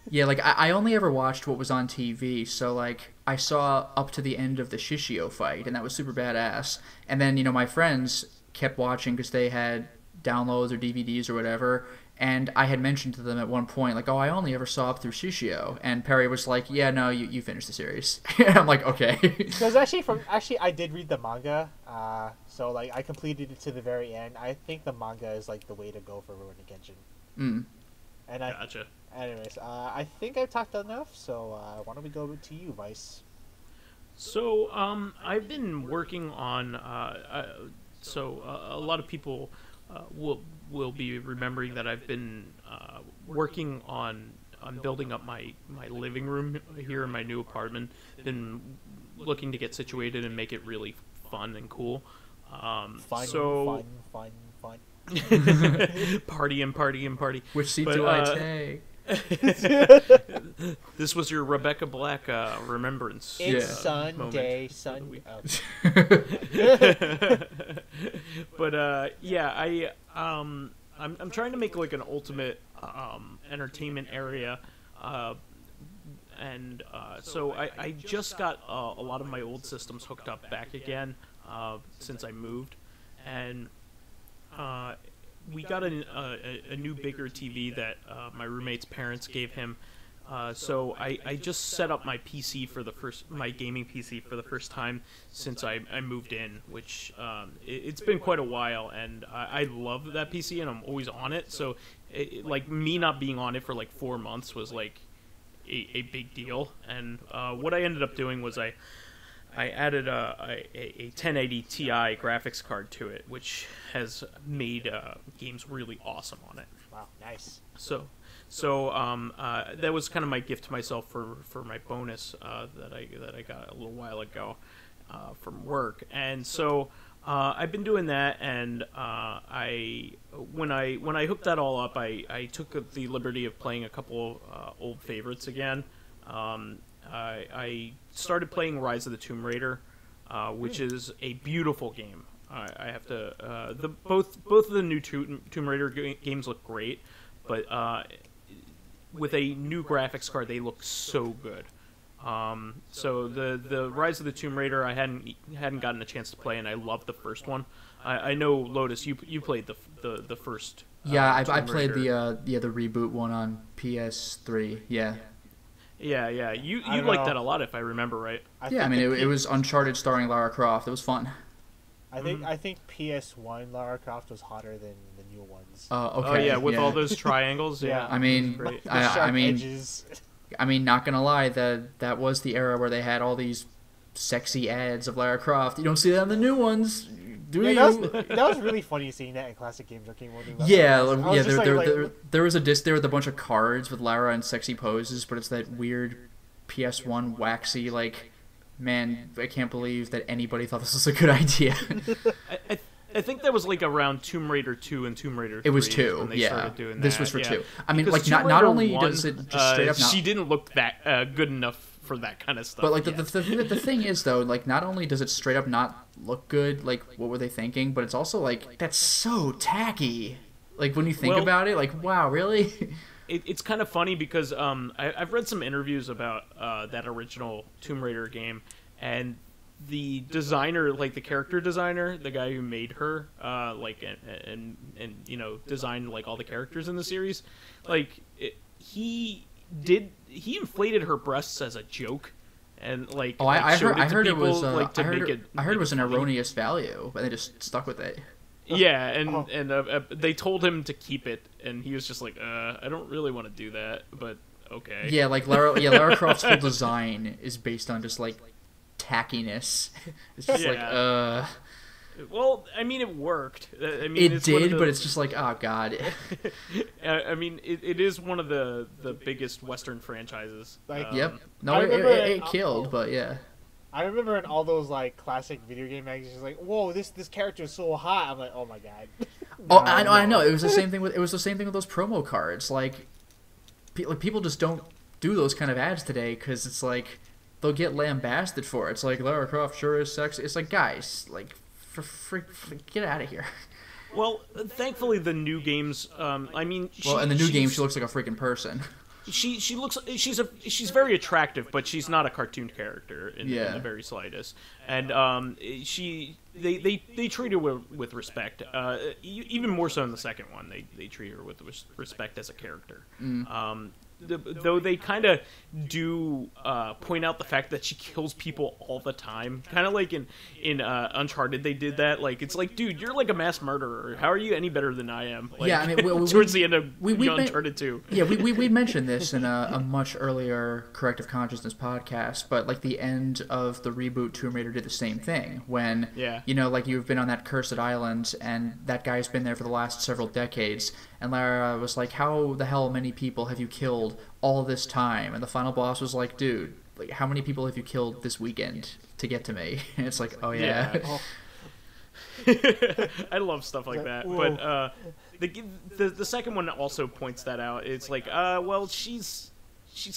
Yeah, like, I only ever watched what was on TV, so, like, I saw up to the end of the Shishio fight, and that was super badass. And then, my friends kept watching because they had downloads or DVDs or whatever, and I had mentioned to them at one point, like, oh, I only ever saw up through Shishio. And Perry was like, yeah, no, you finished the series. And I'm like, okay. Because actually I did read the manga, so like I completed it to the very end. I think the manga is like the way to go for Rurouni Kenshin. Mm. And Gotcha. anyways, I think I've talked enough. So why don't we go to you, Vice? So, I've been working on. A lot of people will be remembering that I've been working on building up my living room here in my new apartment. Been looking to get situated and make it really fun and cool. Fun. Party and party and party. Which seat But, do I take? This was your Rebecca Black remembrance. It's Yeah. Sunday, moment. Sunday. But I'm trying to make like an ultimate entertainment area, so I just got a lot of my old systems hooked up back again since I moved, and we got a new bigger TV that my roommate's parents gave him. So I just set up my PC my gaming PC for the first time since I moved in, which it's been quite a while, and I love that PC and I'm always on it. So like me not being on it for like 4 months was like a big deal. And what I ended up doing was I added a 1080 Ti graphics card to it, which has made games really awesome on it. Wow, nice. So that was kind of my gift to myself for my bonus that I got a little while ago from work. And so I've been doing that, and when I hooked that all up, I took the liberty of playing a couple old favorites again. I started playing Rise of the Tomb Raider, which is a beautiful game. I have to both of the new Tomb Raider games look great, but with a new graphics card, they look so good. So the Rise of the Tomb Raider I hadn't gotten a chance to play, and I loved the first one. I know, Lotus, you played the first. Yeah, I Tomb played Raider. the reboot one on PS3. Yeah. Yeah. You I don't liked know. that a lot, if I remember right. Yeah, I mean, it was Uncharted starring Lara Croft. It was fun. I think PS1 Lara Croft was hotter than the new ones. Okay. Oh yeah, with all those triangles. Yeah. I mean, Great. The sharp edges. I mean, not gonna lie, that was the era where they had all these sexy ads of Lara Croft. You don't see that in the new ones, do Yeah, you? that was really funny seeing that in classic games arcade mode. Yeah, I was yeah. just There was a disc there with a bunch of cards with Lara in sexy poses, but it's that weird PS1 waxy, like, man, I can't believe that anybody thought this was a good idea. I think that was like around Tomb Raider 2 and Tomb Raider 3. It was is 2, when they yeah. started doing This that, was for yeah. 2. I mean, Because like, Tomb not Raider only 1, does it just straight up not... she didn't look that good enough for that kind of stuff. But, like, yet. the thing is, though, like, not only does it straight up not look good, like, what were they thinking, but it's also, like, that's so tacky. Like, when you think about it, like, wow, really? It's kind of funny because I've read some interviews about that original Tomb Raider game, and the designer, like the character designer, the guy who made her, like and you know, designed like all the characters in the series, like he inflated her breasts as a joke. And like, I heard it was like, I heard it was an erroneous value, but they just stuck with it. Yeah, and they told him to keep it, and he was just like, I don't really want to do that, but okay. Yeah, like Lara Croft's whole design is based on just like tackiness. It's just like. Well, I mean, it worked. I mean, it did, but it's just like, oh god. I mean, it is one of the biggest Western franchises. Like, yep. No, it killed, but yeah. I remember in all those like classic video game magazines, like, whoa, this character is so hot. I'm like, oh my god. I know. It was the same thing with those promo cards. Like, people just don't do those kind of ads today because it's like they'll get lambasted for it. It's like Lara Croft sure is sexy. It's like, guys, like. For get out of here. Well, thankfully the new games. I mean, in the new game she looks like a freaking person. She looks she's very attractive, but she's not a cartoon character in the very slightest. And they treat her with respect. Even more so in the second one, they treat her with respect as a character. Though they kind of do point out the fact that she kills people all the time, kind of like in Uncharted they did that. Like, it's like, dude, you're like a mass murderer. How are you any better than I am? Like, yeah, I mean, towards the end of Uncharted 2. Yeah, we mentioned this in a much earlier Corrective Consciousness podcast, but like the end of the reboot Tomb Raider did the same thing when you know, like, you've been on that cursed island and that guy's been there for the last several decades. And Lara was like, how the hell many people have you killed all this time? And the final boss was like, dude, like, how many people have you killed this weekend to get to me? And it's like, oh, yeah. I love stuff like that. But the second one also points that out. It's like, well, she's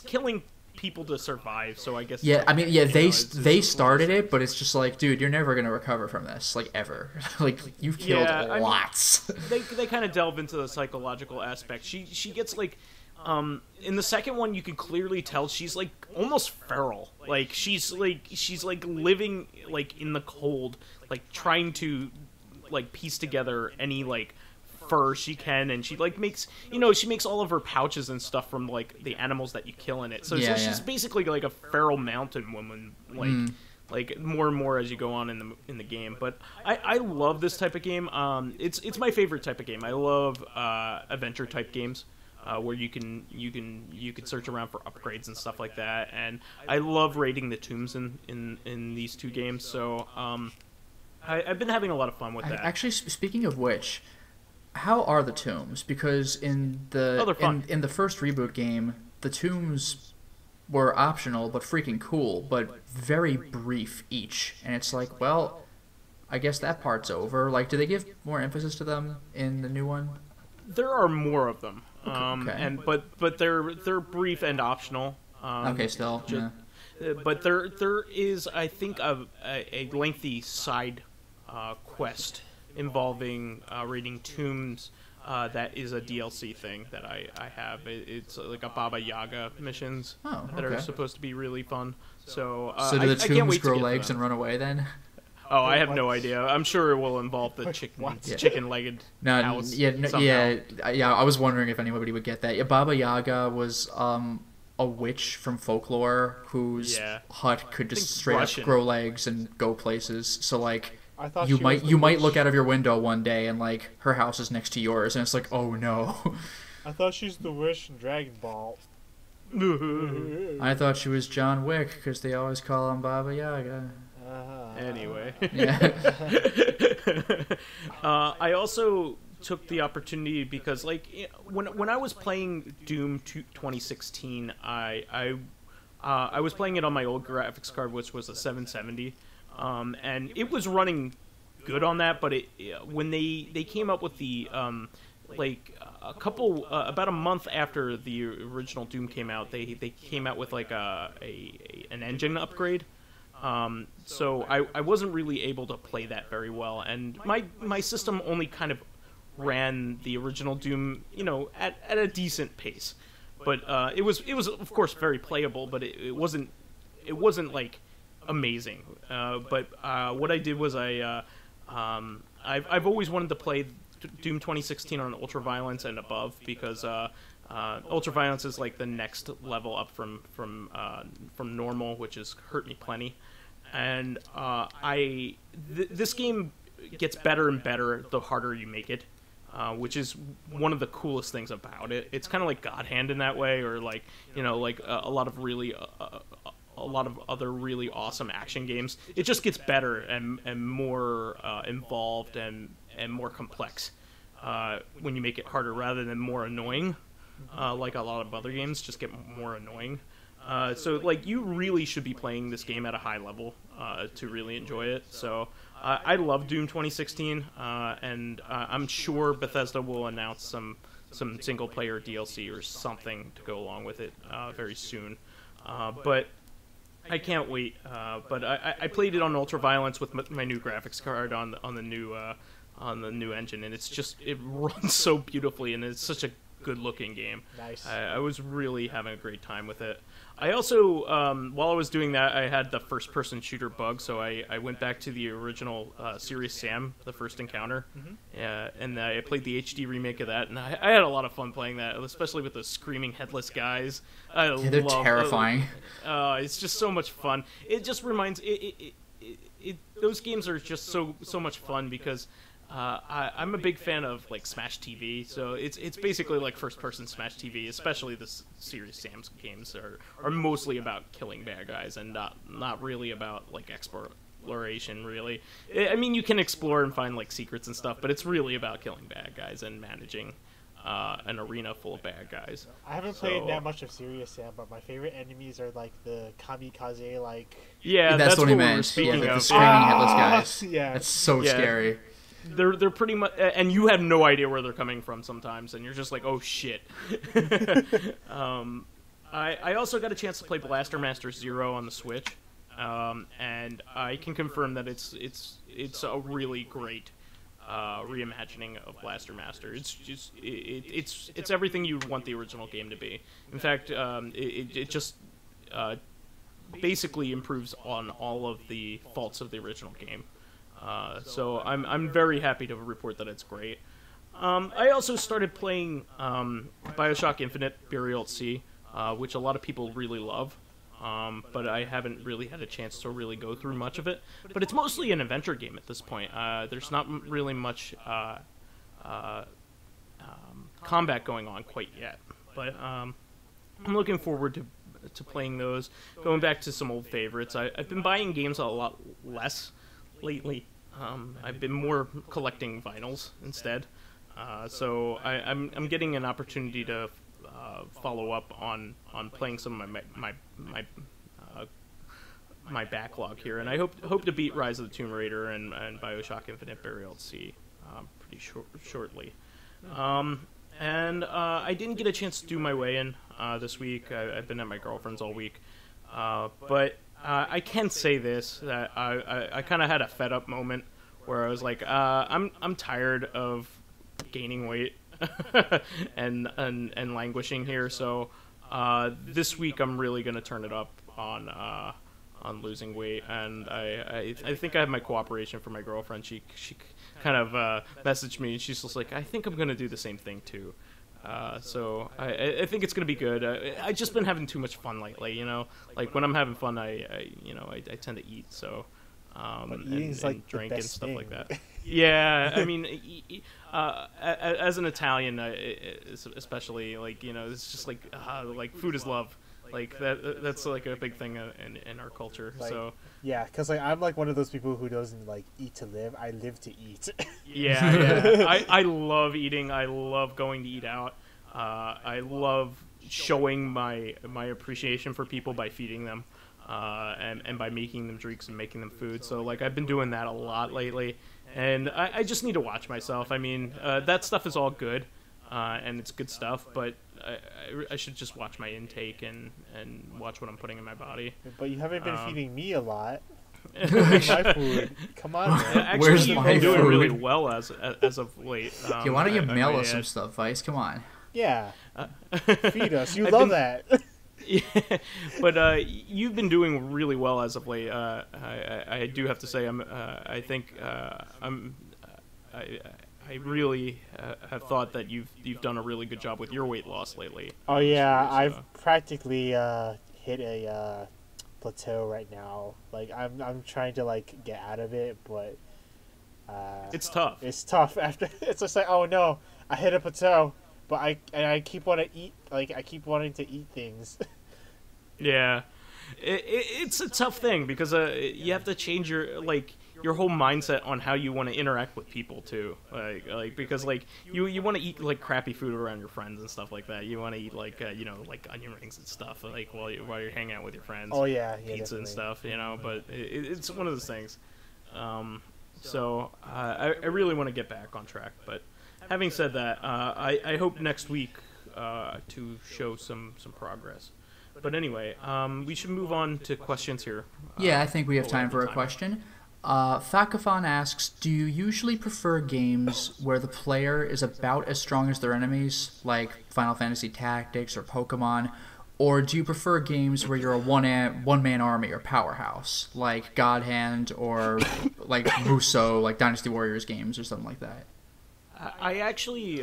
killing people to survive, so I guess. Yeah, I mean, yeah, they started it, but it's just like, dude, you're never gonna recover from this, like, ever. Like, you've killed lots. I mean, they kind of delve into the psychological aspect. She gets like, in the second one, you can clearly tell she's like almost feral. Like, she's like living like in the cold, like trying to like piece together any like fur she can, and she like makes, you know, she makes all of her pouches and stuff from like the animals that you kill in it. So she's basically like a feral mountain woman, like more and more as you go on in the game. But I love this type of game. It's my favorite type of game. I love adventure type games. Where you can search around for upgrades and stuff like that, and I love raiding the tombs in these two games. So I've been having a lot of fun with that. Actually, speaking of which, how are the tombs? Because in the in the first reboot game, the tombs were optional but freaking cool, but very brief each, and it's like, well, I guess that part's over. Like, do they give more emphasis to them in the new one? There are more of them. Okay. And but they're brief and optional. Okay, still. But there is, I think, a lengthy side quest involving raiding tombs. That is a DLC thing that I have. It's like a Baba Yaga missions that are supposed to be really fun. So do the tombs grow legs and run away then? Oh, I have no idea. I'm sure it will involve the chicken-legged house. I was wondering if anybody would get that. Yeah, Baba Yaga was a witch from folklore whose hut could just straight up grow legs and go places. So like, you might look out of your window one day and like her house is next to yours, and it's like, oh no. I thought she's the witch in Dragon Ball. I thought she was John Wick because they always call him Baba Yaga. Anyway, yeah. I also took the opportunity because, like, when I was playing Doom 2016, I was playing it on my old graphics card, which was a 770, and it was running good on that. But when they came up with the about a month after the original Doom came out, they came out with like an engine upgrade. So I wasn't really able to play that very well, and my system only kind of ran the original Doom, you know, at a decent pace. But it was of course very playable, but it wasn't like amazing. But what I did was I've always wanted to play Doom 2016 on ultraviolence and above, because ultraviolence is like the next level up from normal, which has hurt me plenty. And this game gets better and better the harder you make it, which is one of the coolest things about it. It's kind of like God Hand in that way, or like, you know, like a lot of other really awesome action games. It just gets better and more involved and more complex when you make it harder rather than more annoying. Like a lot of other games just get more annoying. So like you really should be playing this game at a high level to really enjoy it. So I love Doom 2016, and I'm sure Bethesda will announce some single player DLC or something to go along with it very soon. But I can't wait. But I played it on ultraviolence with my new graphics card on the new engine, and it runs so beautifully, and it's such a good looking game. Nice. I was really having a great time with it. I also, while I was doing that, I had the first person shooter bug, so I went back to the original Serious Sam, the first encounter, and I played the HD remake of that, and I had a lot of fun playing that, especially with the screaming headless guys. They're terrifying. It's just so much fun. It just reminds those games are just so much fun because I'm a big fan of like Smash TV, so it's basically like first-person Smash TV. Especially the Serious Sam's games are mostly about killing bad guys and not really about like exploration. Really, I mean you can explore and find like secrets and stuff, but it's really about killing bad guys and managing an arena full of bad guys. I haven't played that much of Serious Sam, but my favorite enemies are like the kamikaze, like. Yeah, that's what he we were meant. speaking The of. screaming headless guys. Yeah, that's so scary. They're pretty much, and you have no idea where they're coming from sometimes, and you're just like, oh shit. I also got a chance to play Blaster Master Zero on the Switch, and I can confirm that it's a really great reimagining of Blaster Master. It's just it's everything you'd want the original game to be. In fact, it just basically improves on all of the faults of the original game. So I'm very happy to report that it's great. I also started playing Bioshock Infinite Burial at Sea, which a lot of people really love, but I haven't really had a chance to really go through much of it. But it's mostly an adventure game at this point. There's not really much combat going on quite yet, but I'm looking forward to playing those, going back to some old favorites. I've been buying games a lot less lately. I've been more collecting vinyls instead, so I'm getting an opportunity to follow up on playing some of my backlog here, and I hope to beat Rise of the Tomb Raider and Bioshock Infinite Burial at Sea pretty shortly. And I didn't get a chance to do my weigh-in this week. I've been at my girlfriend's all week, but I can say this, that I kind of had a fed up moment where I was like, I'm tired of gaining weight and languishing here. So this week I'm really gonna turn it up on losing weight, and I think I have my cooperation from my girlfriend. She kind of messaged me, and she's just like, I think I'm gonna do the same thing too. So I think it's gonna be good. I just been having too much fun lately, you know. Like when I'm having fun, I tend to eat. So and drink and stuff like that. Yeah, I mean, as an Italian, especially, like, you know, it's just like food is love. Like that's like a big thing in our culture. Like, so yeah, because like I'm like one of those people who doesn't like eat to live. I live to eat. yeah. I love eating. I love going to eat out. I love showing my appreciation for people by feeding them, and by making them drinks and making them food. So like I've been doing that a lot lately, and I just need to watch myself. I mean, that stuff is all good, and it's good stuff, but I should just watch my intake and watch what I'm putting in my body. But you haven't been feeding me a lot. My food. Come on, man. Actually, Where's you've my been doing food? really well as of late. Why don't you mail us some stuff, Vice? Come on. Yeah. Feed us. You love that. Yeah, but you've been doing really well as of late. I do have to say, I think I really have thought that you've done a really good job with your weight loss lately. Oh yeah, So. I've practically hit a plateau right now. Like I'm trying to like get out of it, but It's tough. It's tough after. It's just like, oh no, I hit a plateau, but I keep wanting to eat. Like I keep wanting to eat things. Yeah, it's a tough thing because you have to change your whole mindset on how you want to interact with people too. Like because like you want to eat like crappy food around your friends and stuff like that. You want to eat like like onion rings and stuff like while you're hanging out with your friends. Oh yeah, pizza definitely. and stuff. But it's one of those things. So I really want to get back on track. But having said that, I hope next week to show some progress. But anyway, we should move on to questions here. Yeah, I think we have time for a question. Fakafon asks, do you usually prefer games where the player is about as strong as their enemies, like Final Fantasy Tactics or Pokemon, or do you prefer games where you're a one-man army or powerhouse, like God Hand or like Musou, like Dynasty Warriors games or something like that? I actually,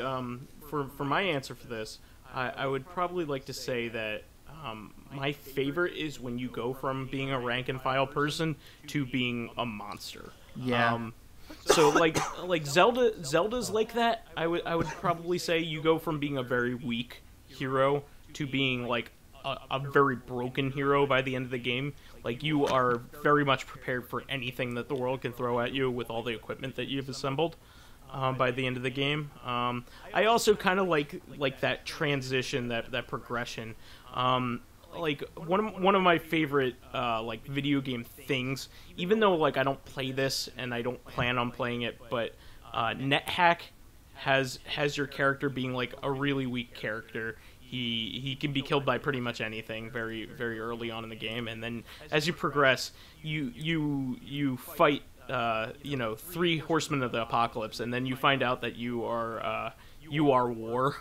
for my answer for this, I would probably like to say that my favorite is when you go from being a rank and file person to being a monster. Yeah. So like Zelda's like that. I would probably say you go from being a very weak hero to being like a very broken hero by the end of the game. Like you are very much prepared for anything that the world can throw at you with all the equipment that you've assembled. By the end of the game, I also kind of like that transition, that progression. Like one of my favorite like video game things, even though like I don't play this and I don't plan on playing it, but NetHack has your character being like a really weak character. He can be killed by pretty much anything very very early on in the game, and then as you progress, you fight. 3 horsemen of the apocalypse, and then you find out that you are war.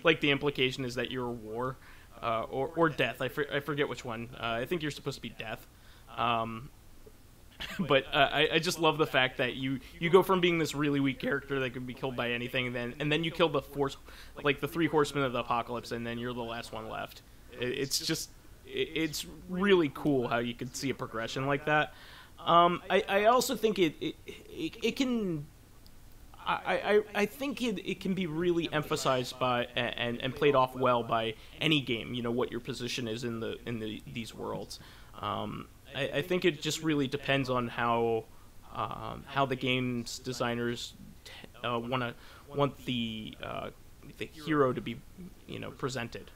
Like the implication is that you're war, or death. I forget which one. I think you're supposed to be death. But I just love the fact that you go from being this really weak character that can be killed by anything, and then you kill the 3 horsemen of the apocalypse, and then you're the last one left. It's really cool how you can see a progression like that. I also think it can. I think it can be really emphasized by and played off well by any game. What your position is in these worlds. I think it just really depends on how the game's designers want the hero to be presented.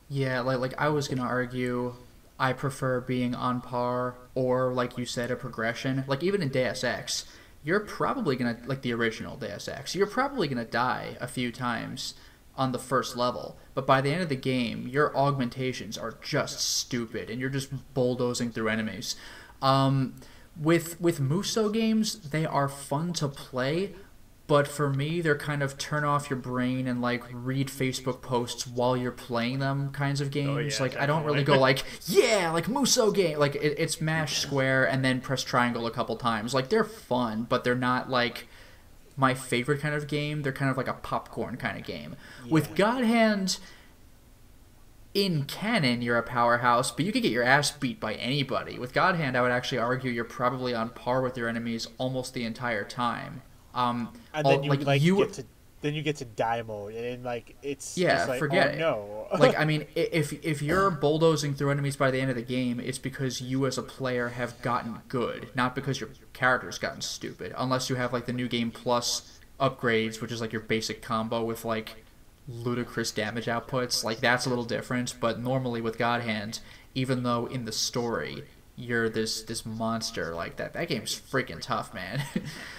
Yeah, like I was gonna argue, I prefer being on par, or like you said, a progression. Like even in Deus Ex, you're probably gonna, like the original Deus Ex, you're probably gonna die a few times on the first level, but by the end of the game, your augmentations are just stupid, and you're just bulldozing through enemies. With Musou games, they are fun to play, but for me, they're kind of turn off your brain and like read Facebook posts while you're playing them kinds of games. Oh, yeah, like definitely. I don't really go like, yeah, like Musou game. Like it's mash square and then press triangle a couple times. Like they're fun, but they're not like my favorite kind of game. They're kind of like a popcorn kind of game. Yeah. With God Hand, in canon, you're a powerhouse, but you could get your ass beat by anybody. With God Hand, I would actually argue you're probably on par with your enemies almost the entire time. And then you get to die mode, and like it's just like, forget it. it. No, like I mean, if you're bulldozing through enemies by the end of the game, it's because you as a player have gotten good, not because your character's gotten stupid. Unless you have like the new game plus upgrades, which is like your basic combo with like ludicrous damage outputs. Like that's a little different. But normally with God Hand, even though in the story you're this monster, like that game's freaking tough, man.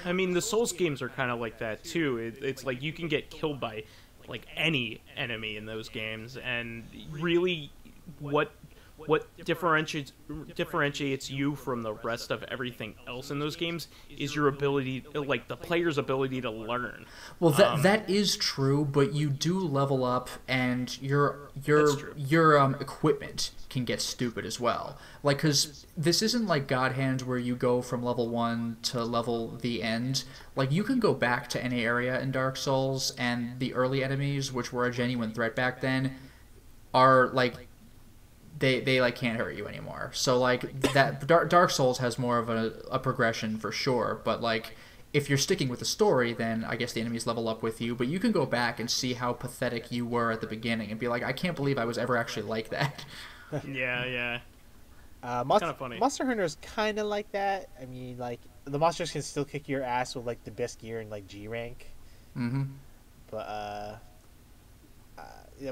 I mean, the Souls games are kind of like that too. It's like you can get killed by like any enemy in those games, and really what what differentiates you from the rest of everything else in those games is your ability, like the player's ability to learn. Well, that is true, but you do level up, and your equipment can get stupid as well. Like, because this isn't like God Hand where you go from level 1 to level the end. Like, you can go back to any area in Dark Souls, and the early enemies, which were a genuine threat back then, are like they like can't hurt you anymore. So like that Dark Souls has more of a progression for sure, but like if you're sticking with the story, then I guess the enemies level up with you, but you can go back and see how pathetic you were at the beginning and be like, I can't believe I was ever actually like that. Yeah. Kind of funny. Monster Hunter's kind of like that. I mean, like the monsters can still kick your ass with like the best gear in like G rank. Mm-hmm. But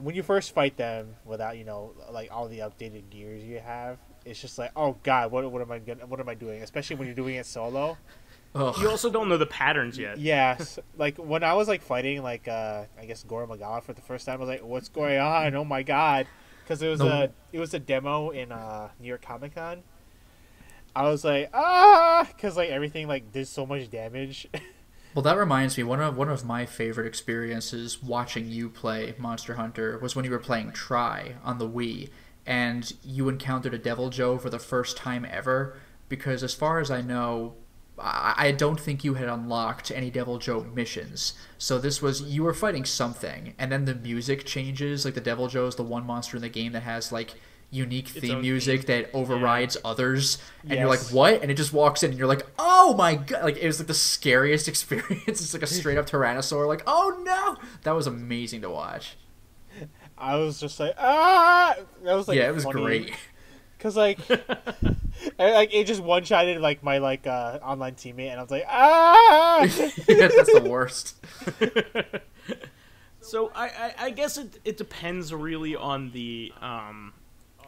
when you first fight them without, you know, like all the updated gears you have, it's just like, oh god, what am I doing? Especially when you're doing it solo. Ugh. You also don't know the patterns yet. Yes, like when I was like fighting like I guess Goro Magala for the first time, I was like, what's going on? Oh my god, because it was a demo in New York Comic Con. I was like, because like everything like did so much damage. Well, that reminds me, one of my favorite experiences watching you play Monster Hunter was when you were playing Tri on the Wii, and you encountered a Devil Joe for the first time ever, because as far as I know, I don't think you had unlocked any Devil Joe missions. So this was, you were fighting something, and then the music changes, like the Devil Joe is the one monster in the game that has like unique theme music that overrides others, and you're like, what? And it just walks in and you're like, oh my god, like it was like the scariest experience. It's like a straight up Tyrannosaur, like, oh no, that was amazing to watch. I was just like, that was like, yeah, it was funny. Great, because like it just one-shotted like my like online teammate, and I was like, yeah, that's the worst. So I guess it depends really on the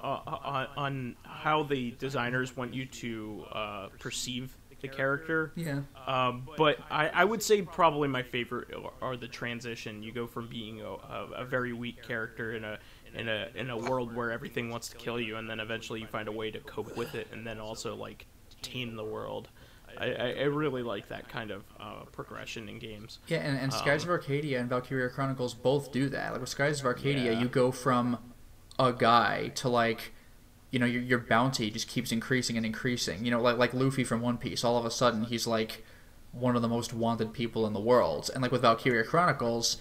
on how the designers want you to perceive the character. Yeah. But I would say probably my favorite are the transition. You go from being a very weak character in a world where everything wants to kill you, and then eventually you find a way to cope with it, and then also like tame the world. I really like that kind of progression in games. Yeah, and Skies of Arcadia and Valkyria Chronicles both do that. Like with Skies of Arcadia, you go from a guy to like, you know, your bounty just keeps increasing and increasing. You know, like Luffy from One Piece. All of a sudden, he's like one of the most wanted people in the world. And like with Valkyria Chronicles,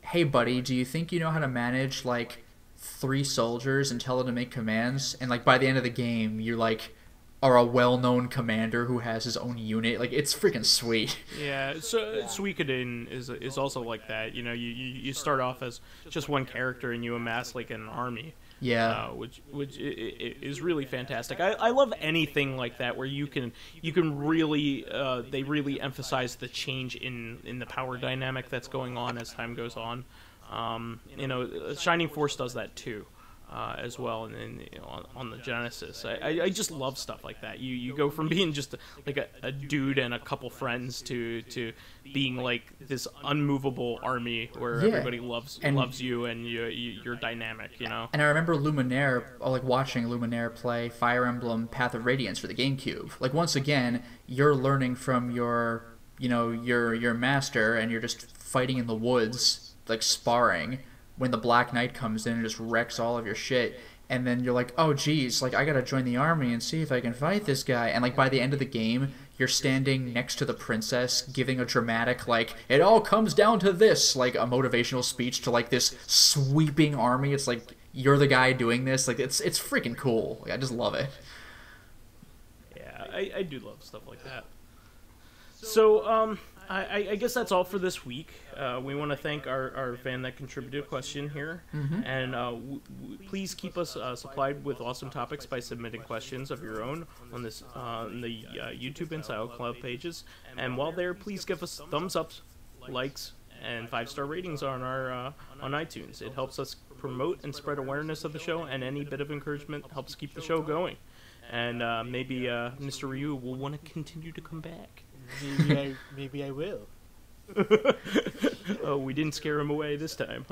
hey buddy, do you think you know how to manage like 3 soldiers and tell them to make commands? And like by the end of the game, you're like are a well-known commander who has his own unit. Like, it's freaking sweet. Yeah, so Suikoden is also like that. You know, you start off as just one character and you amass like an army. Yeah, which is really fantastic. I love anything like that where you can really they really emphasize the change in the power dynamic that's going on as time goes on. You know, Shining Force does that too. As well, and you know, on the Genesis, I just love stuff like that. You go from being just a dude and a couple friends to being like this unmovable army where everybody loves you and you're dynamic, you know. And I remember Luminaire, like watching Luminaire play Fire Emblem Path of Radiance for the GameCube. Like once again, you're learning from your master, and you're just fighting in the woods, like sparring. When the Black Knight comes in and just wrecks all of your shit, and then you're like, oh geez, like I gotta join the army and see if I can fight this guy. And like by the end of the game, you're standing next to the princess giving a dramatic, like, it all comes down to this, like a motivational speech to like this sweeping army. It's like you're the guy doing this. Like it's freaking cool. Like, I just love it. Yeah, I do love stuff like that. So I guess that's all for this week. We want to thank our fan that contributed a question here. Mm-hmm. And please keep us supplied with awesome topics by submitting questions of your own on this on the YouTube and SoundCloud pages. And while there, please give us thumbs up, likes, and 5-star ratings on our on iTunes. It helps us promote and spread awareness of the show, and any bit of encouragement helps keep the show going. And maybe Mr. Ryu will want to continue to come back. Maybe I will. Oh, we didn't scare him away this time.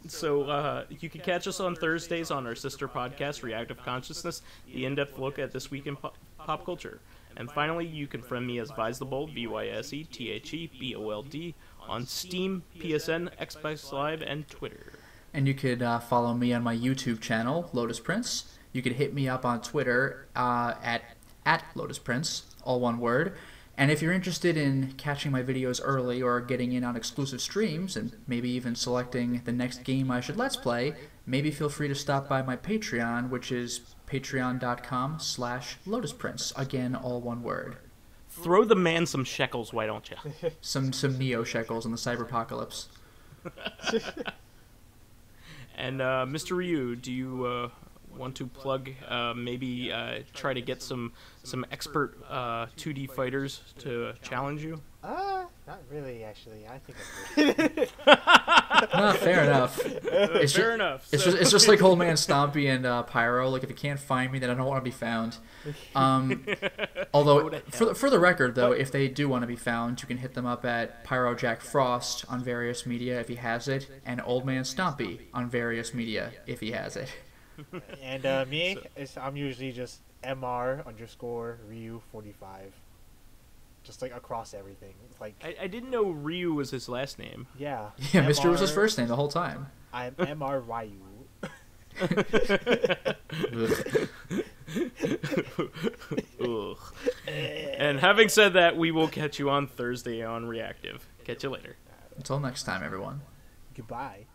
So you can catch us on Thursdays on our sister podcast, Reactive Consciousness, the in-depth look at this week in pop culture. And finally, you can friend me as VyseTheBold, VyseTheBold, on Steam, PSN, Xbox Live, and Twitter. And you could follow me on my YouTube channel, Lotus Prince. You could hit me up on Twitter at Lotus Prince, all one word. And if you're interested in catching my videos early or getting in on exclusive streams and maybe even selecting the next game I should Let's Play, maybe feel free to stop by my Patreon, which is patreon.com/LotusPrince. Again, all one word. Throw the man some shekels, why don't you? Some neo shekels in the cyberpocalypse. And Mr. Ryu, do you want to plug, maybe try to get some expert 2D fighters to challenge you? Not really, actually. I think I'm good. No, fair enough. Fair enough. It's just like Old Man Stompy and Pyro. Like, if you can't find me, then I don't want to be found. Although, for the record, though, if they do want to be found, you can hit them up at Pyro Jack Frost on various media if he has it, and Old Man Stompy on various media if he has it. And I'm usually just MR_Ryu45. Just like across everything. Like I didn't know Ryu was his last name. Yeah. Yeah, Mr. was his first name the whole time. I'm MR Ryu. Ugh. And having said that, we will catch you on Thursday on Reactive. Catch you later. Until next time, everyone. Goodbye.